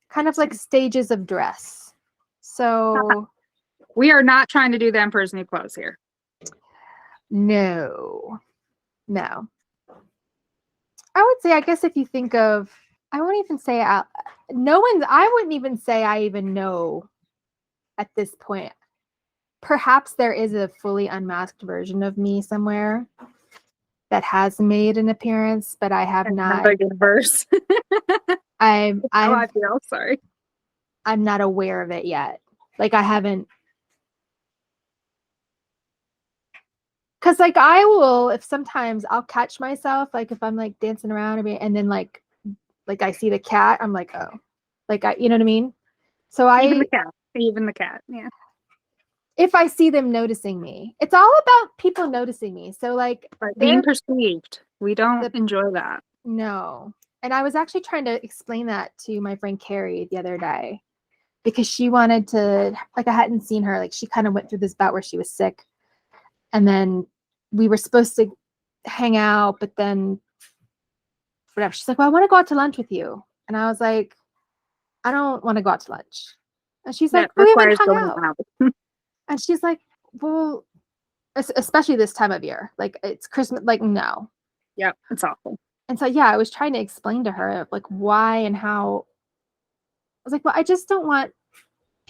Kind of like stages of dress. So we are not trying to do the Emperor's New Clothes here. No. I would say, I guess if you think of, I won't even say I wouldn't even say I even know at this point. Perhaps there is a fully unmasked version of me somewhere that has made an appearance, but I have not. Like a verse. I feel sorry. I'm not aware of it yet. Like I haven't. Cause like I will, if sometimes I'll catch myself, like if I'm like dancing around and then like I see the cat, I'm like, oh, like you know what I mean? So even the cat. Yeah. If I see them noticing me, it's all about people noticing me. So like being perceived, we don't enjoy that. No. And I was actually trying to explain that to my friend Carrie the other day, because she wanted to, like, I hadn't seen her. Like she kind of went through this bout where she was sick. And then we were supposed to hang out, but then whatever. She's like, well, I want to go out to lunch with you. And I was like, I don't want to go out to lunch. And she's like, we haven't hung out. And she's like, well, especially this time of year, like it's Christmas, like no. Yep, it's awful. And so yeah, I was trying to explain to her like why and how. I was like, well, I just don't want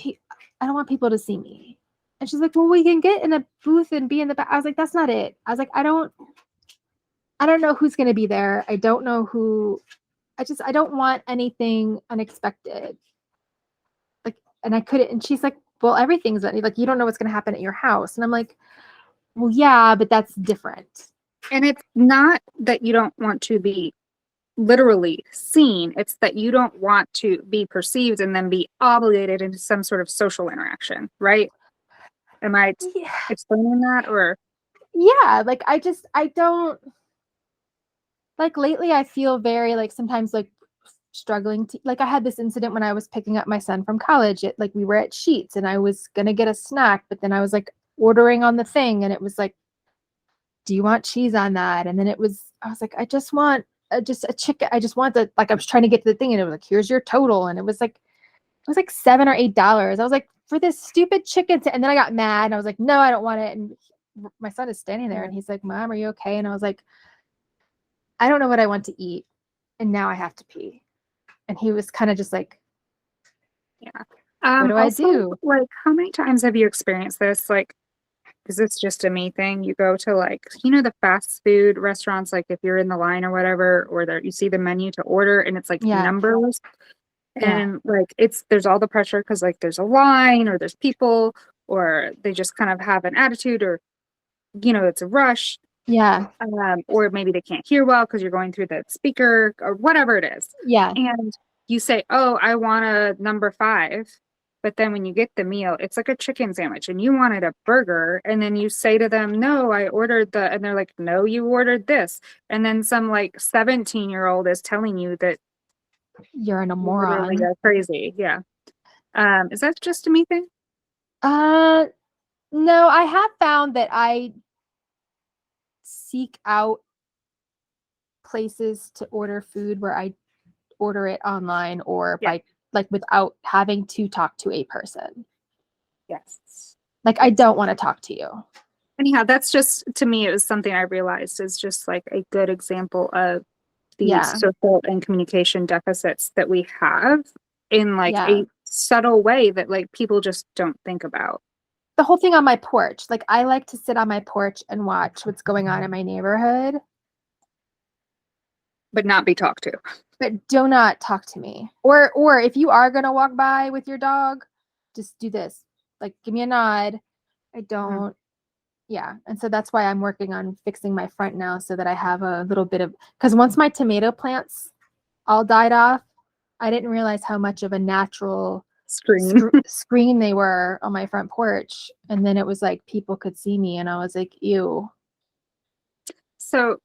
I don't want people to see me. And she's like, well, we can get in a booth and be in the back. I was like, that's not it. I was like, I don't know who's going to be there. I don't know who. I don't want anything unexpected. Like, and I couldn't. And she's like, well, everything's like, you don't know what's going to happen at your house. And I'm like, well, yeah, but that's different. And it's not that you don't want to be literally seen. It's that you don't want to be perceived and then be obligated into some sort of social interaction, right? Am I explaining that? Or yeah, like I don't like lately. I feel very like sometimes like struggling to, like I had this incident when I was picking up my son from college. Like we were at Sheets and I was gonna get a snack, but then I was like ordering on the thing and it was like, do you want cheese on that? And then I was like, I just want just a chicken. I just want like I was trying to get to the thing and it was like, here's your total. And it was like $7 or $8. I was like, for this stupid chicken. And then I got mad and I was like, no, I don't want it. And my son is standing there and he's like, Mom, are you okay? And I was like, I don't know what I want to eat. And now I have to pee. And he was kind of just like, yeah. What do I do? Like, how many times have you experienced this? Like, is this just a me thing? You go to like, the fast food restaurants, like if you're in the line or whatever, or there you see the menu to order and it's like numbers. And like there's all the pressure because like there's a line or there's people or they just kind of have an attitude or it's a rush. Yeah. Or maybe they can't hear well because you're going through the speaker or whatever it is. Yeah. And you say, oh, I want a number 5. But then when you get the meal, it's like a chicken sandwich and you wanted a burger. And then you say to them, no, I ordered and they're like, no, you ordered this. And then some like 17-year-old is telling you that you're a moron. Literally go crazy. Yeah. Is that just a me thing? No, I have found that I seek out places to order food where I order it online or by like without having to talk to a person. Yes. Like I don't want to talk to you. Anyhow, that's just, to me, it was something I realized is just like a good example of the social and communication deficits that we have in like a subtle way that like people just don't think about. The whole thing on my porch, like I like to sit on my porch and watch what's going on in my neighborhood. But not be talked to. But do not talk to me. Or if you are going to walk by with your dog, just do this. Like give me a nod. I don't. Yeah. And so that's why I'm working on fixing my front now so that I have a little bit of, because once my tomato plants all died off, I didn't realize how much of a natural screen they were on my front porch. And then it was like people could see me and I was like, ew. So,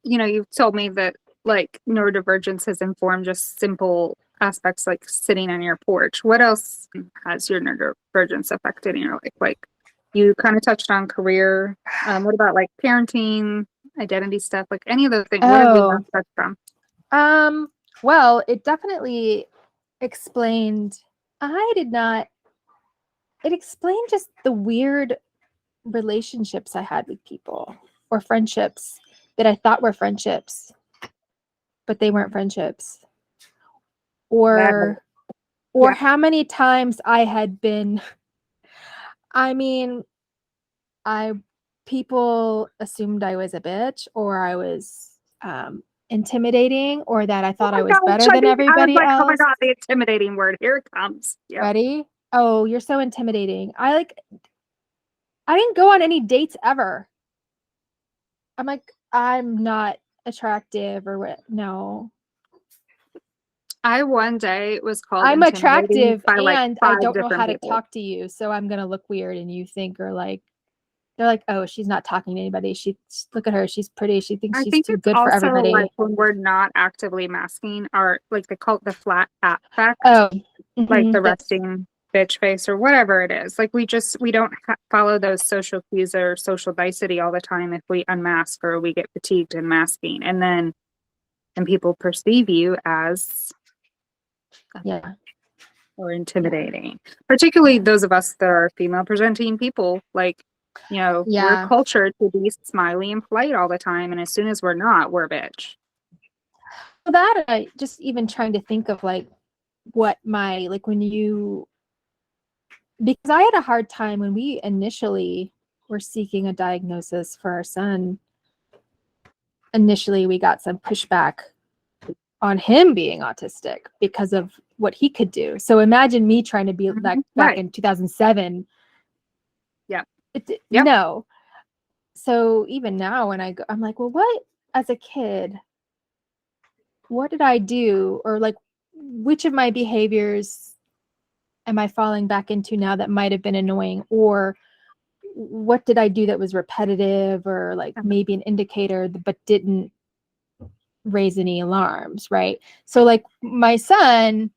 you've told me that like neurodivergence has informed just simple aspects like sitting on your porch. What else has your neurodivergence affected in your life? Like you kind of touched on career. What about like parenting, identity stuff? Like any of those things? Where have we not touched from? Well, it definitely explained. It explained just the weird relationships I had with people or friendships that I thought were friendships, but they weren't friendships. Or how many times I had been, people assumed I was a bitch or I was intimidating or that I thought I was better than everybody else. Oh my God, the intimidating word. Here it comes. Yep. Ready? Oh, you're so intimidating. I didn't go on any dates ever. I'm like, I'm not attractive or what? No. I one day was called I'm attractive by, like, and I don't know how people. to talk to you, so I'm gonna look weird and you think or like they're like, oh, she's not talking to anybody. Look at her, she's pretty. She thinks she's too good for everybody. Like when we're not actively masking our like they call it the flat affect. Oh, like the resting bitch face or whatever it is. Like we don't follow those social cues or social nicety all the time if we unmask or we get fatigued in masking and people perceive you as or intimidating, particularly those of us that are female presenting people. Like, we're cultured to be smiley and polite all the time, and as soon as we're not, we're a bitch. That I just even trying to think of like what my because I had a hard time when we initially were seeking a diagnosis for our son. Initially, we got some pushback on him being autistic because of what he could do. So imagine me trying to be like back in 2007. Yeah. No. So even now when I'm like, well, what as a kid, what did I do? Or like, which of my behaviors am I falling back into now that might have been annoying? Or what did I do that was repetitive or like maybe an indicator, but didn't raise any alarms, right? So like my son,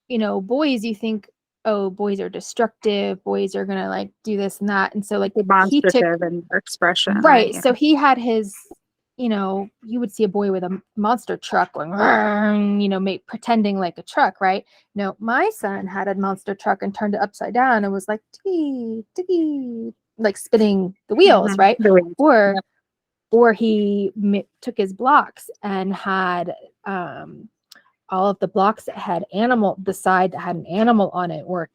boys, you think, oh, boys are destructive, boys are gonna like do this and that, and so like demonstrative and expression, right? So he had his, you would see a boy with a monster truck going, pretending like a truck, right? No, my son had a monster truck and turned it upside down and was like, tiggy, tiggy, like spinning the wheels, right? Or he took his blocks and had all of the blocks that had the side that had an animal on it were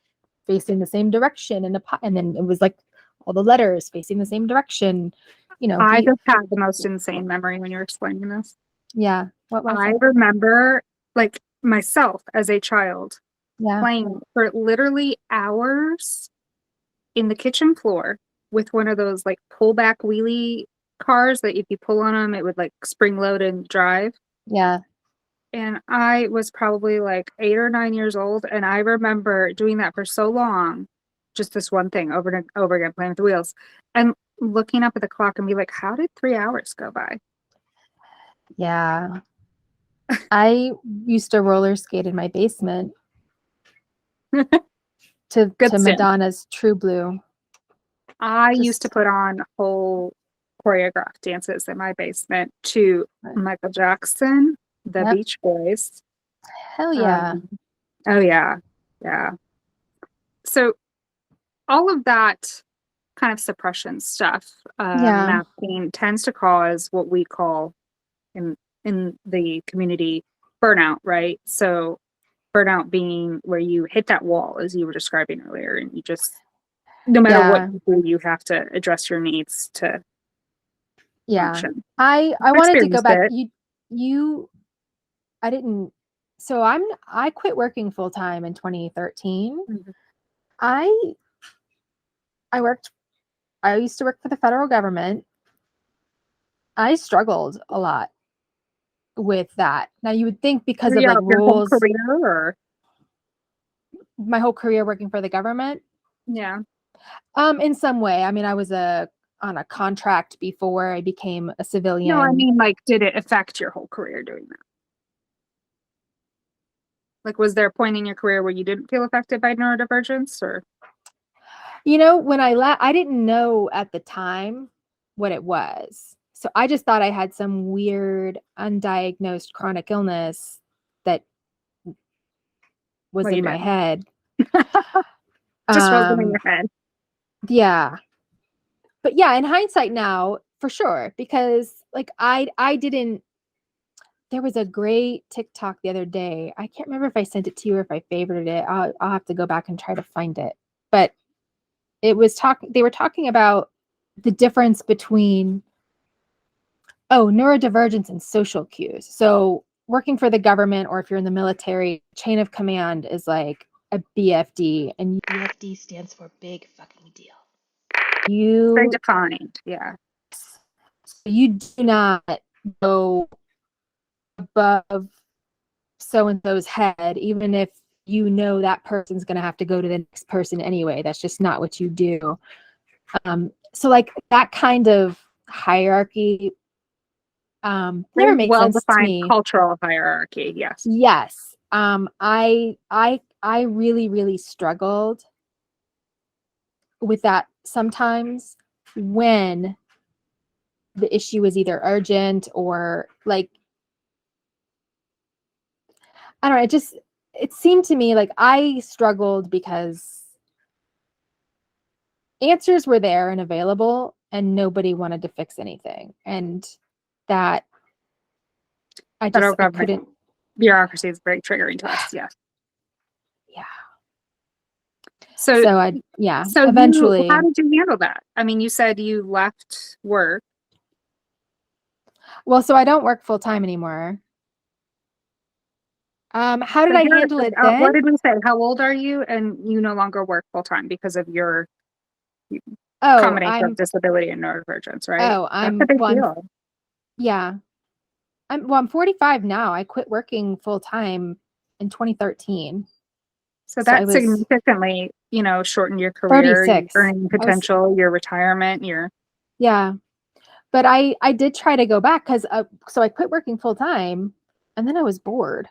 facing the same direction, and then it was like all the letters facing the same direction. I just had the most insane memory when you were explaining this. Yeah. What was I remember, like, myself as a child Yeah. playing for literally hours in the kitchen floor with one of those like pullback wheelie cars that if you pull on them, it would like spring load and drive. Yeah. And I was probably like 8 or 9 years old. And I remember doing that for so long, just this one thing over and over again, playing with the wheels and looking up at the clock and be like, how did 3 hours go by? Yeah. I used to roller skate in my basement to Good stint. Madonna's True Blue. I used to put on whole choreographed dances in my basement to Michael Jackson, the Beach Boys. Hell yeah. Oh yeah. Yeah. So all of that kind of suppression stuff, masking tends to cause what we call in the community burnout, right? So burnout being where you hit that wall, as you were describing earlier, and you just, no matter what you do, you have to address your needs to function. I wanted to go back. I didn't. So I quit working full time in 2013. Mm-hmm. I used to work for the federal government. I struggled a lot with that. Now you would think because of like rules, my whole career working for the government. Yeah. In some way. I mean, I was on a contract before I became a civilian. No, I mean, like, did it affect your whole career doing that? Like, was there a point in your career where you didn't feel affected by neurodivergence, or? You know, when I didn't know at the time what it was. So I just thought I had some weird undiagnosed chronic illness that was in my head. Just wasn't in your head. Yeah. But yeah, in hindsight now, for sure, because like I didn't, there was a great TikTok the other day. I can't remember if I sent it to you or if I favorited it. I'll have to go back and try to find it. But it was they were talking about the difference between neurodivergence and social cues. So working for the government, or if you're in the military, chain of command is like a BFD, and BFD stands for big fucking deal. Very defined, yeah. You do not go above so-and-so's head, even if you know that person's going to have to go to the next person anyway. That's just not what you do. So like that kind of hierarchy never made sense to me. Cultural hierarchy, yes. Yes. I really, really struggled with that sometimes when the issue was either urgent or like, I don't know, it seemed to me like I struggled because answers were there and available and nobody wanted to fix anything. And that I couldn't. Bureaucracy is very triggering to us, yes. Yeah. So eventually. How did you handle that? I mean, you said you left work. Well, so I don't work full time anymore. How did I handle it then? What did we say? How old are you? And you no longer work full time because of your combination of disability and neurodivergence, right? That's a big deal. Yeah. I'm 45 now. I quit working full time in 2013. So that significantly, shortened your career, 36. Your earning potential, your retirement, Yeah. But I did try to go back because so I quit working full time and then I was bored.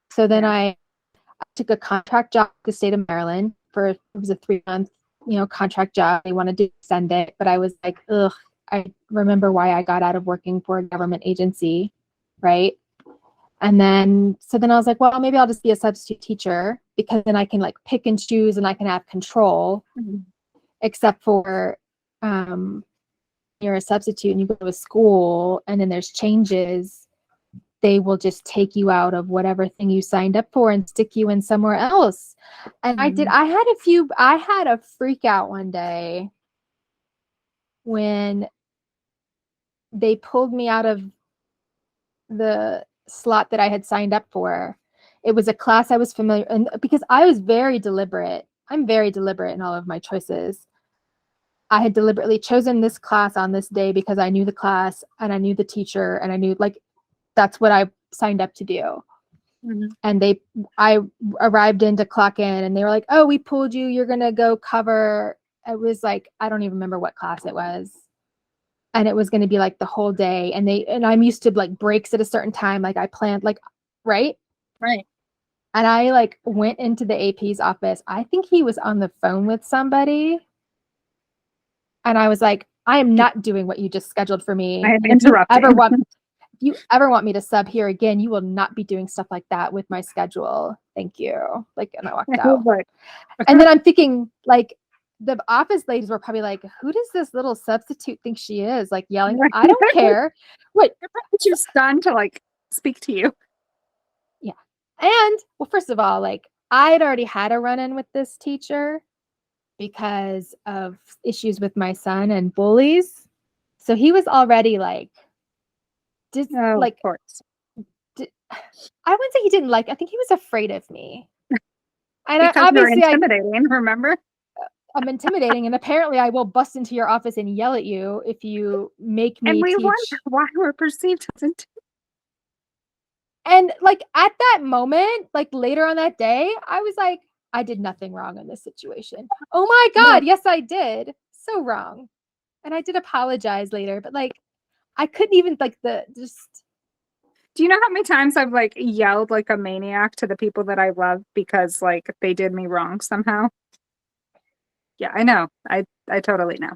So then I took a contract job at the state of Maryland it was a 3-month, contract job. They wanted to extend it, but I was like, ugh, I remember why I got out of working for a government agency. Right. And then I was like, well, maybe I'll just be a substitute teacher because then I can like pick and choose and I can have control, except for, you're a substitute and you go to a school and then there's changes. They will just take you out of whatever thing you signed up for and stick you in somewhere else. And I had a freak out one day when they pulled me out of the slot that I had signed up for. it was a class I was familiar, and because I was very deliberate. I'm very deliberate in all of my choices. I had deliberately chosen this class on this day because I knew the class and I knew the teacher and I knew that's what I signed up to do. Mm-hmm. And I arrived in to clock in and they were like, oh, we pulled you. You're going to go cover. It was like, I don't even remember what class it was. And it was going to be like the whole day. And I'm used to like breaks at a certain time. Like I planned right. Right. And I went into the AP's office. I think he was on the phone with somebody. And I was like, I am not doing what you just scheduled for me. I am interrupting. If you ever want me to sub here again, you will not be doing stuff like that with my schedule. Thank you. And I walked out. And then I'm thinking, the office ladies were probably like, who does this little substitute think she is? Yelling, I don't care. What? You're stunned to speak to you. Yeah. And, well, first of all, I'd already had a run-in with this teacher because of issues with my son and bullies. So he was already of course. I wouldn't say he didn't I think he was afraid of me. And because you're intimidating, remember? I'm intimidating, and apparently I will bust into your office and yell at you if you make me and we teach. wonder why we're perceived as intimidating. And at that moment, later on that day, I was like, I did nothing wrong in this situation. Oh my God, yes, I did. So wrong. And I did apologize later, but I couldn't even Do you know how many times I've yelled like a maniac to the people that I love because they did me wrong somehow? Yeah, I know. I totally know.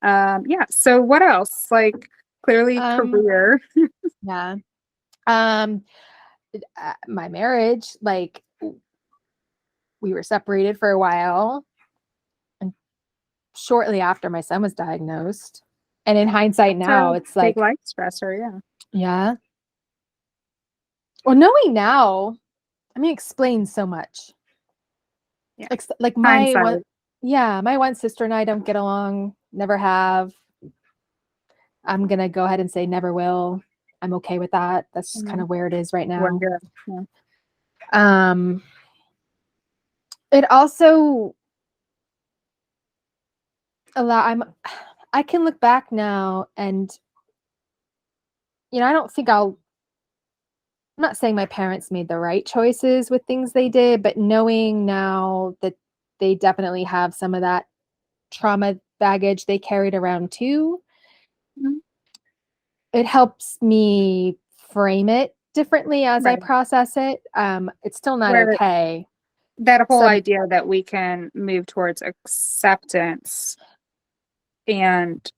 Yeah. So what else? Clearly career. Yeah. My marriage, we were separated for a while, and shortly after my son was diagnosed. And in hindsight now, it's big life stressor. Yeah. Yeah. Well, knowing now, explains so much. Yeah. My one sister and I don't get along, never have. I'm going to go ahead and say never will. I'm okay with that. That's just kind of where it is right now. Yeah. It also I can look back now and, I don't think I'm not saying my parents made the right choices with things they did, but knowing now that they definitely have some of that trauma baggage they carried around too, it helps me frame it differently as I process it. It's still not okay. That whole idea that we can move towards acceptance and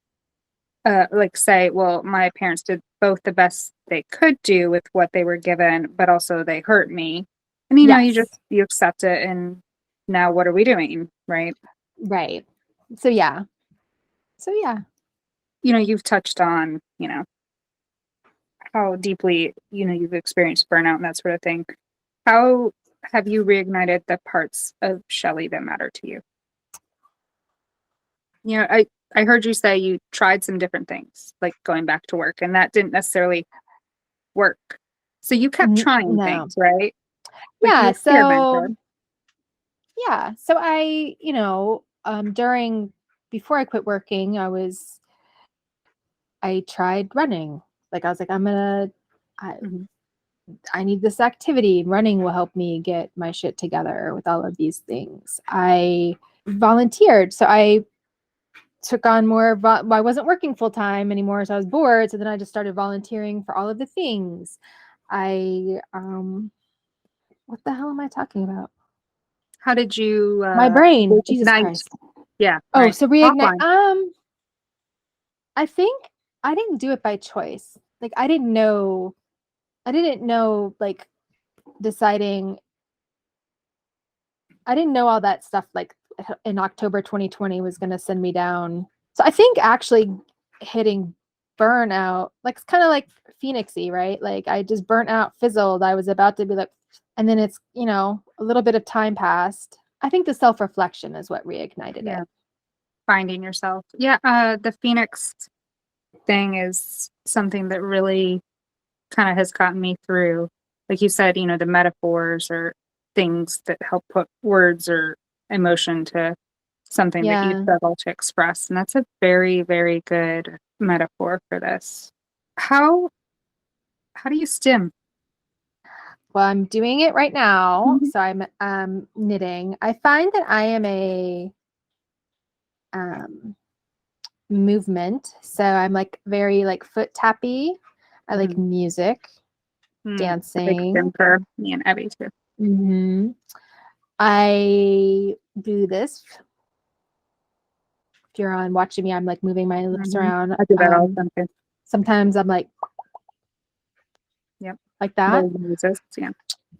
say, well, my parents did both the best they could do with what they were given, but also they hurt me. And you accept it, and now what are we doing? Right. So yeah. You've touched on, how deeply, you've experienced burnout and that sort of thing. How have you reignited the parts of Shelli that matter to you? I heard you say you tried some different things, like going back to work, and that didn't necessarily work. So you kept trying things, right? So I, before I quit working, I tried running. I was like, I need this activity. Running will help me get my shit together with all of these things. I volunteered. So I took on more. I wasn't working full time anymore, so I was bored. So then I just started volunteering for all of the things. What the hell am I talking about? How did you? My brain. Jesus Christ. Yeah. Oh, so reignite. I think I didn't do it by choice. I didn't know deciding. I didn't know all that stuff in October 2020 was going to send me down. So I think actually hitting burnout, it's kind of like Phoenixy, right? I just burnt out, fizzled. I was about to be and then it's, a little bit of time passed. I think the self-reflection is what reignited it. Finding yourself. Yeah. The Phoenix thing is something that really kind of has gotten me through like you said, the metaphors or things that help put words or emotion to something that you struggle to express. And that's a very, very good metaphor for this. How do you stim? Well, I'm doing it right now. So I'm knitting. I find that I am a movement. So I'm like very like foot tappy. I like music, dancing. Big for me and Abby too. I do this. If you're on watching me, I'm like moving my lips around. I do that all the time. Sometimes I'm like, like that. Yeah.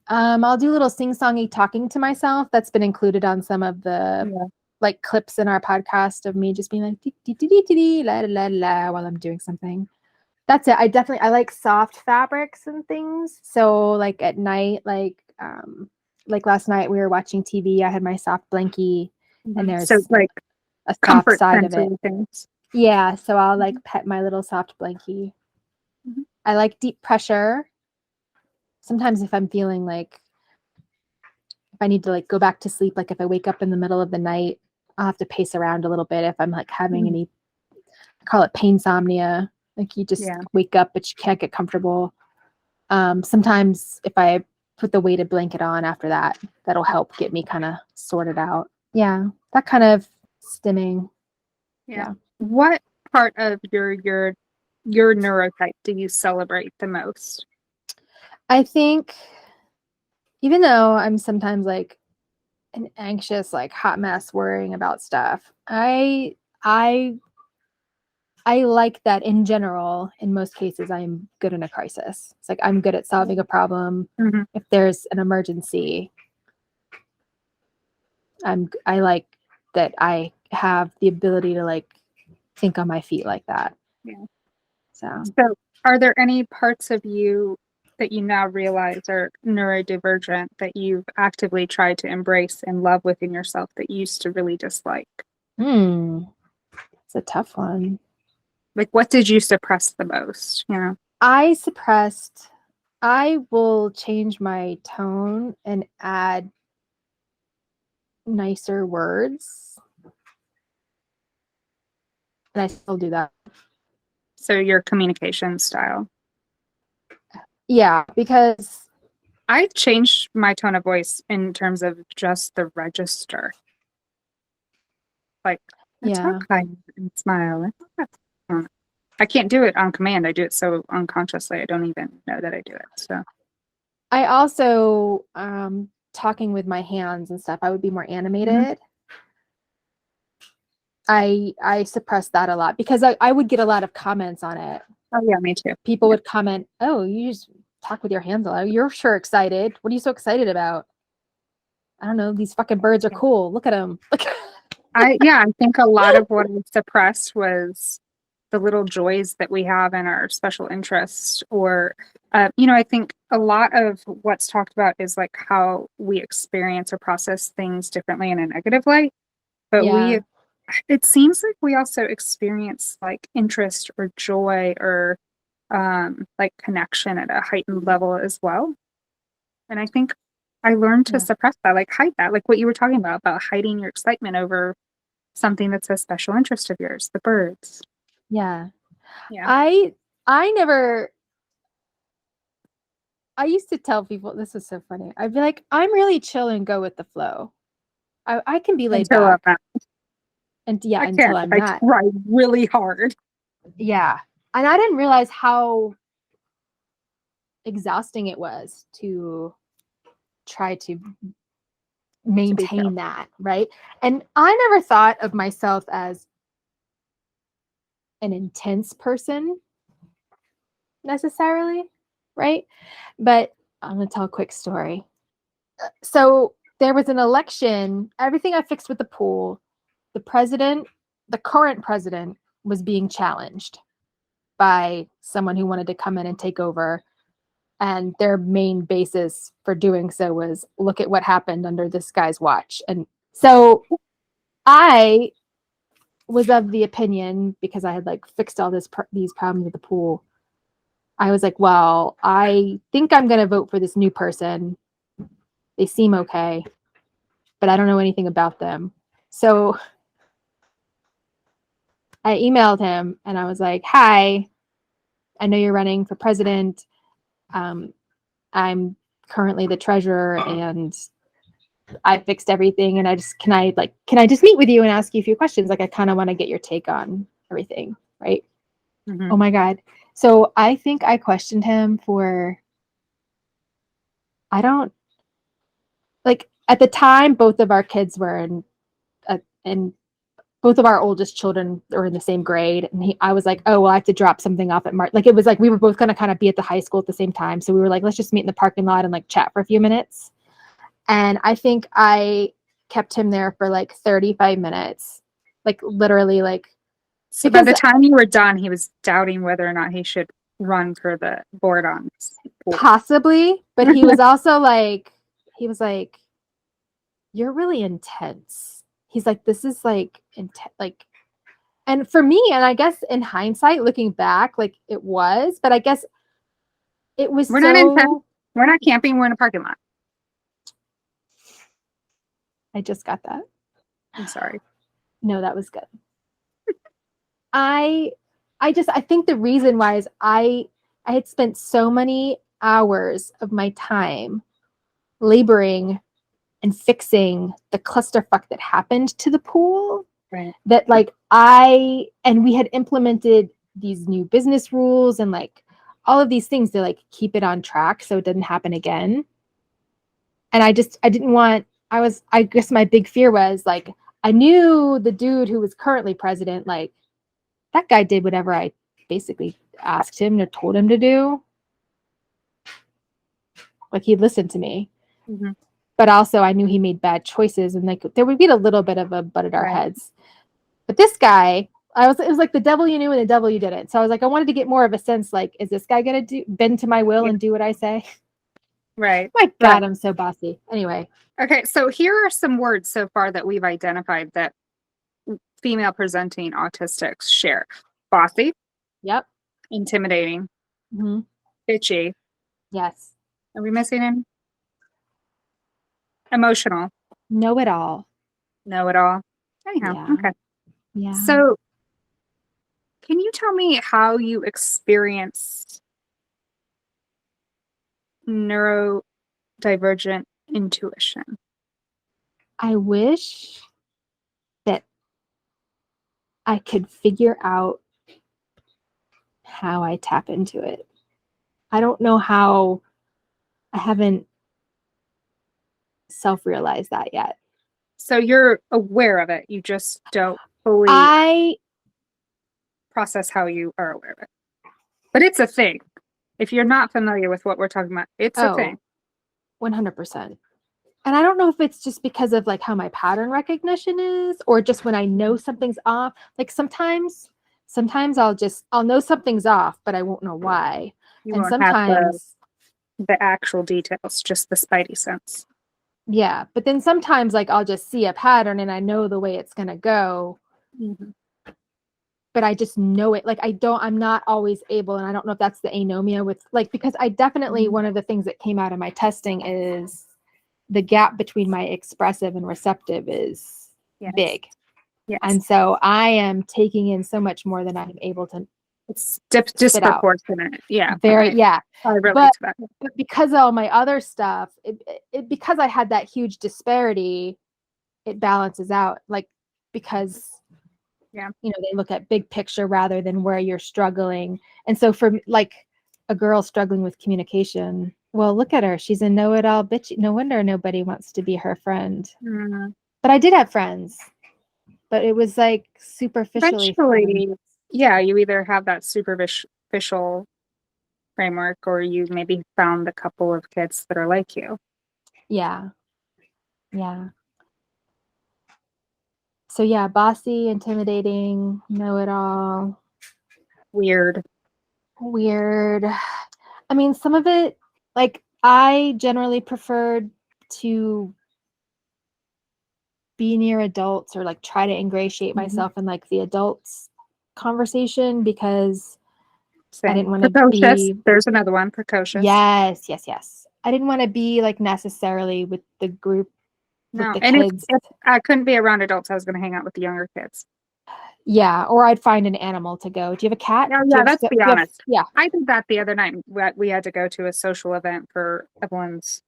I'll do a little sing-songy talking to myself. That's been included on some of the like clips in our podcast of me just being like dee, dee, dee, dee, dee, la, la, la, while I'm doing something. That's it. I like soft fabrics and things. So like at night, like last night we were watching TV. I had my soft blankie, and there's like a soft side of it. Things. Yeah, so I'll like pet my little soft blankie. I like deep pressure. Sometimes if I'm feeling like if I need to like go back to sleep, like if I wake up in the middle of the night, I'll have to pace around a little bit if I'm like having any, I call it painsomnia. Like you just wake up, but you can't get comfortable. Sometimes if I put the weighted blanket on after that, that'll help get me kind of sorted out. Yeah, that kind of stimming. Yeah. What part of your neurotype do you celebrate the most? I think even though I'm sometimes like an anxious, like hot mess worrying about stuff, I like that in general, in most cases, I'm good in a crisis. It's like I'm good at solving a problem. If there's an emergency, I like that I have the ability to like think on my feet like that. Yeah. So are there any parts of you that you now realize are neurodivergent that you've actively tried to embrace and love within yourself that you used to really dislike? It's a tough one. Like, what did you suppress the most? I will change my tone and add nicer words. And I still do that. So your communication style. Yeah, because I changed my tone of voice in terms of just the register. Like, I talk high and smile. I can't do it on command. I do it so unconsciously. I don't even know that I do it. So I also, talking with my hands and stuff, I would be more animated. I suppressed that a lot because I would get a lot of comments on it. Oh yeah, me too. People would comment, "Oh, you just talk with your hands a lot. You're sure excited. What are you so excited about?" I don't know. These fucking birds are cool. Look at them. I think a lot of what I suppressed was the little joys that we have in our special interests, or I think a lot of what's talked about is like how we experience or process things differently in a negative light. But it seems like we also experience like interest or joy or like connection at a heightened level as well. And I think I learned to suppress that, like hide that, like what you were talking about hiding your excitement over something that's a special interest of yours, the birds. Yeah. Yeah. I used to tell people, this is so funny. I'd be like, I'm really chill and go with the flow. I can be laid back. Until I'm not. I try really hard. Yeah. And I didn't realize how exhausting it was to try to maintain that, right? And I never thought of myself as an intense person necessarily, right? But I'm going to tell a quick story. So there was an election, everything I fixed with the pool, the current president was being challenged by someone who wanted to come in and take over. And their main basis for doing so was, look at what happened under this guy's watch. And so I was of the opinion, because I had like fixed all these problems with the pool, I was like, well, I think I'm going to vote for this new person. They seem okay, but I don't know anything about them. So I emailed him and I was like, hi, I know you're running for president. I'm currently the treasurer and I fixed everything. And can I just meet with you and ask you a few questions? Like, I kind of want to get your take on everything. Right. Mm-hmm. Oh my God. So I think I questioned him for, at the time, both of our kids were in both of our oldest children were in the same grade. And I was like, oh, well, I have to drop something off at Like, it was like, we were both going to kind of be at the high school at the same time. So we were like, let's just meet in the parking lot and like chat for a few minutes. And I think I kept him there for like 35 minutes, like literally like. So by the time you were done, he was doubting whether or not he should run for the board on this board. Possibly, but he was also like, you're really intense. He's like, this is like intense, like, and for me, and I guess in hindsight, looking back, like it was, but I guess it was not intense. We're not camping. We're in a parking lot. I just got that. I'm sorry. No, that was good. I think the reason why is I had spent so many hours of my time laboring and fixing the clusterfuck that happened to the pool. Right. That like we had implemented these new business rules and like all of these things to like keep it on track so it didn't happen again. And I guess my big fear was like, I knew the dude who was currently president, like that guy did whatever I basically asked him or told him to do. Like he'd listen to me. Mm-hmm. But also I knew he made bad choices and like there would be a little bit of a butt at our heads. But this guy, it was like the devil you knew and the devil you didn't. So I was like, I wanted to get more of a sense, like, is this guy going to bend to my will and do what I say? Right. My God, I'm so bossy. Anyway. Okay. So here are some words so far that we've identified that female presenting autistics share. Bossy. Yep. Intimidating. Mm-hmm. Bitchy. Yes. Are we missing any? Emotional. Know it all. Know it all. Anyhow. Yeah. Okay. Yeah. So can you tell me how you experienced neurodivergent intuition? I wish that I could figure out how I tap into it. I don't know how. I haven't self-realized that yet. So you're aware of it. You just don't fully process how you are aware of it. But it's a thing. If you're not familiar with what we're talking about, it's a thing. 100%. And I don't know if it's just because of like how my pattern recognition is, or just when I know something's off. Like sometimes I'll know something's off, but I won't know why. You and won't sometimes have the actual details, just the spidey sense. Yeah. But then sometimes like I'll just see a pattern and I know the way it's gonna go. Mm-hmm. But I just know it. Like I'm not always able, and I don't know if that's the anomia with like, because I definitely, one of the things that came out of my testing is the gap between my expressive and receptive is big. Yes. And so I am taking in so much more than I'm able to. It's disproportionate. Yeah. Very, yeah. I relate to that. But because of all my other stuff, because I had that huge disparity, it balances out. Like, because they look at big picture rather than where you're struggling. And so for like a girl struggling with communication, well, look at her. She's a know-it-all bitch. No wonder nobody wants to be her friend. Mm-hmm. But I did have friends. But it was like superficially. Eventually, yeah, you either have that superficial framework or you maybe found a couple of kids that are like you. Yeah. Yeah. So yeah, bossy, intimidating, know-it-all. Weird. I mean, some of it, like, I generally preferred to be near adults or like try to ingratiate myself in like the adults conversation, because Same. I didn't want to Precocious. be. There's another one. Precocious. Yes. I didn't want to be like necessarily with the group with No. the And kids. if I couldn't be around adults, I was going to hang out with the younger kids. Yeah, or I'd find an animal to go. Do you have a cat? Yeah, Do you have let's be honest. Yeah. I did that the other night. We had to go to a social event for Evelyn's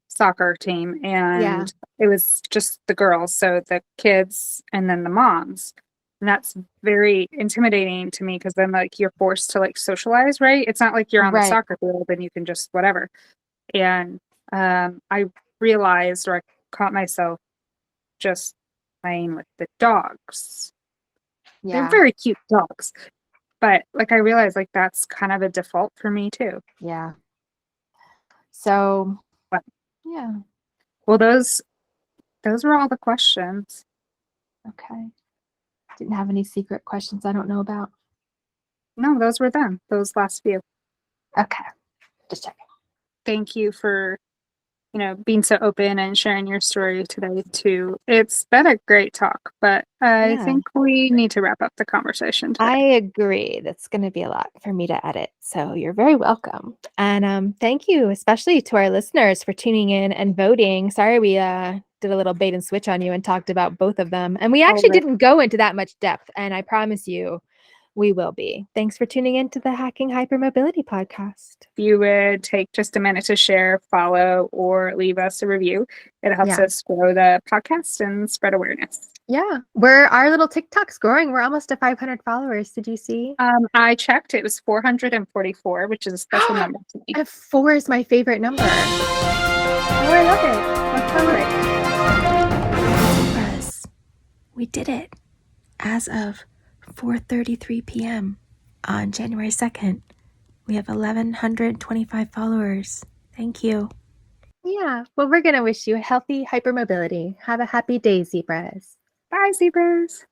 soccer team, and it was just the girls, so the kids and then the moms. And that's very intimidating to me because then like you're forced to like socialize, right? It's not like you're on the Right. soccer field and you can just whatever. And I realized, or I caught myself just playing with the dogs. They're Yeah. very cute dogs. But like I realized like that's kind of a default for me too. Yeah. So But, yeah. well, those were all the questions. Okay. Didn't have any secret questions I don't know about. No, those were them. Those last few. Okay. Just checking. Thank you for, being so open and sharing your story today too. It's been a great talk, but I think we need to wrap up the conversation today. I agree. That's going to be a lot for me to edit. So you're very welcome. And thank you, especially to our listeners for tuning in and voting. Sorry we did a little bait and switch on you and talked about both of them. And we actually didn't go into that much depth. And I promise you, we will be. Thanks for tuning in to the Hacking Hypermobility Podcast. If you would take just a minute to share, follow, or leave us a review, it helps us grow the podcast and spread awareness. Yeah. Our little TikTok's growing. We're almost to 500 followers. Did you see? I checked. It was 444, which is a special number to me. 4 is my favorite number. Oh, I love it. Let's celebrate. We did it. As of 4:33 p.m. on January 2nd, we have 1,125 followers. Thank you. Yeah. Well, we're going to wish you a healthy hypermobility. Have a happy day, zebras. Bye, zebras.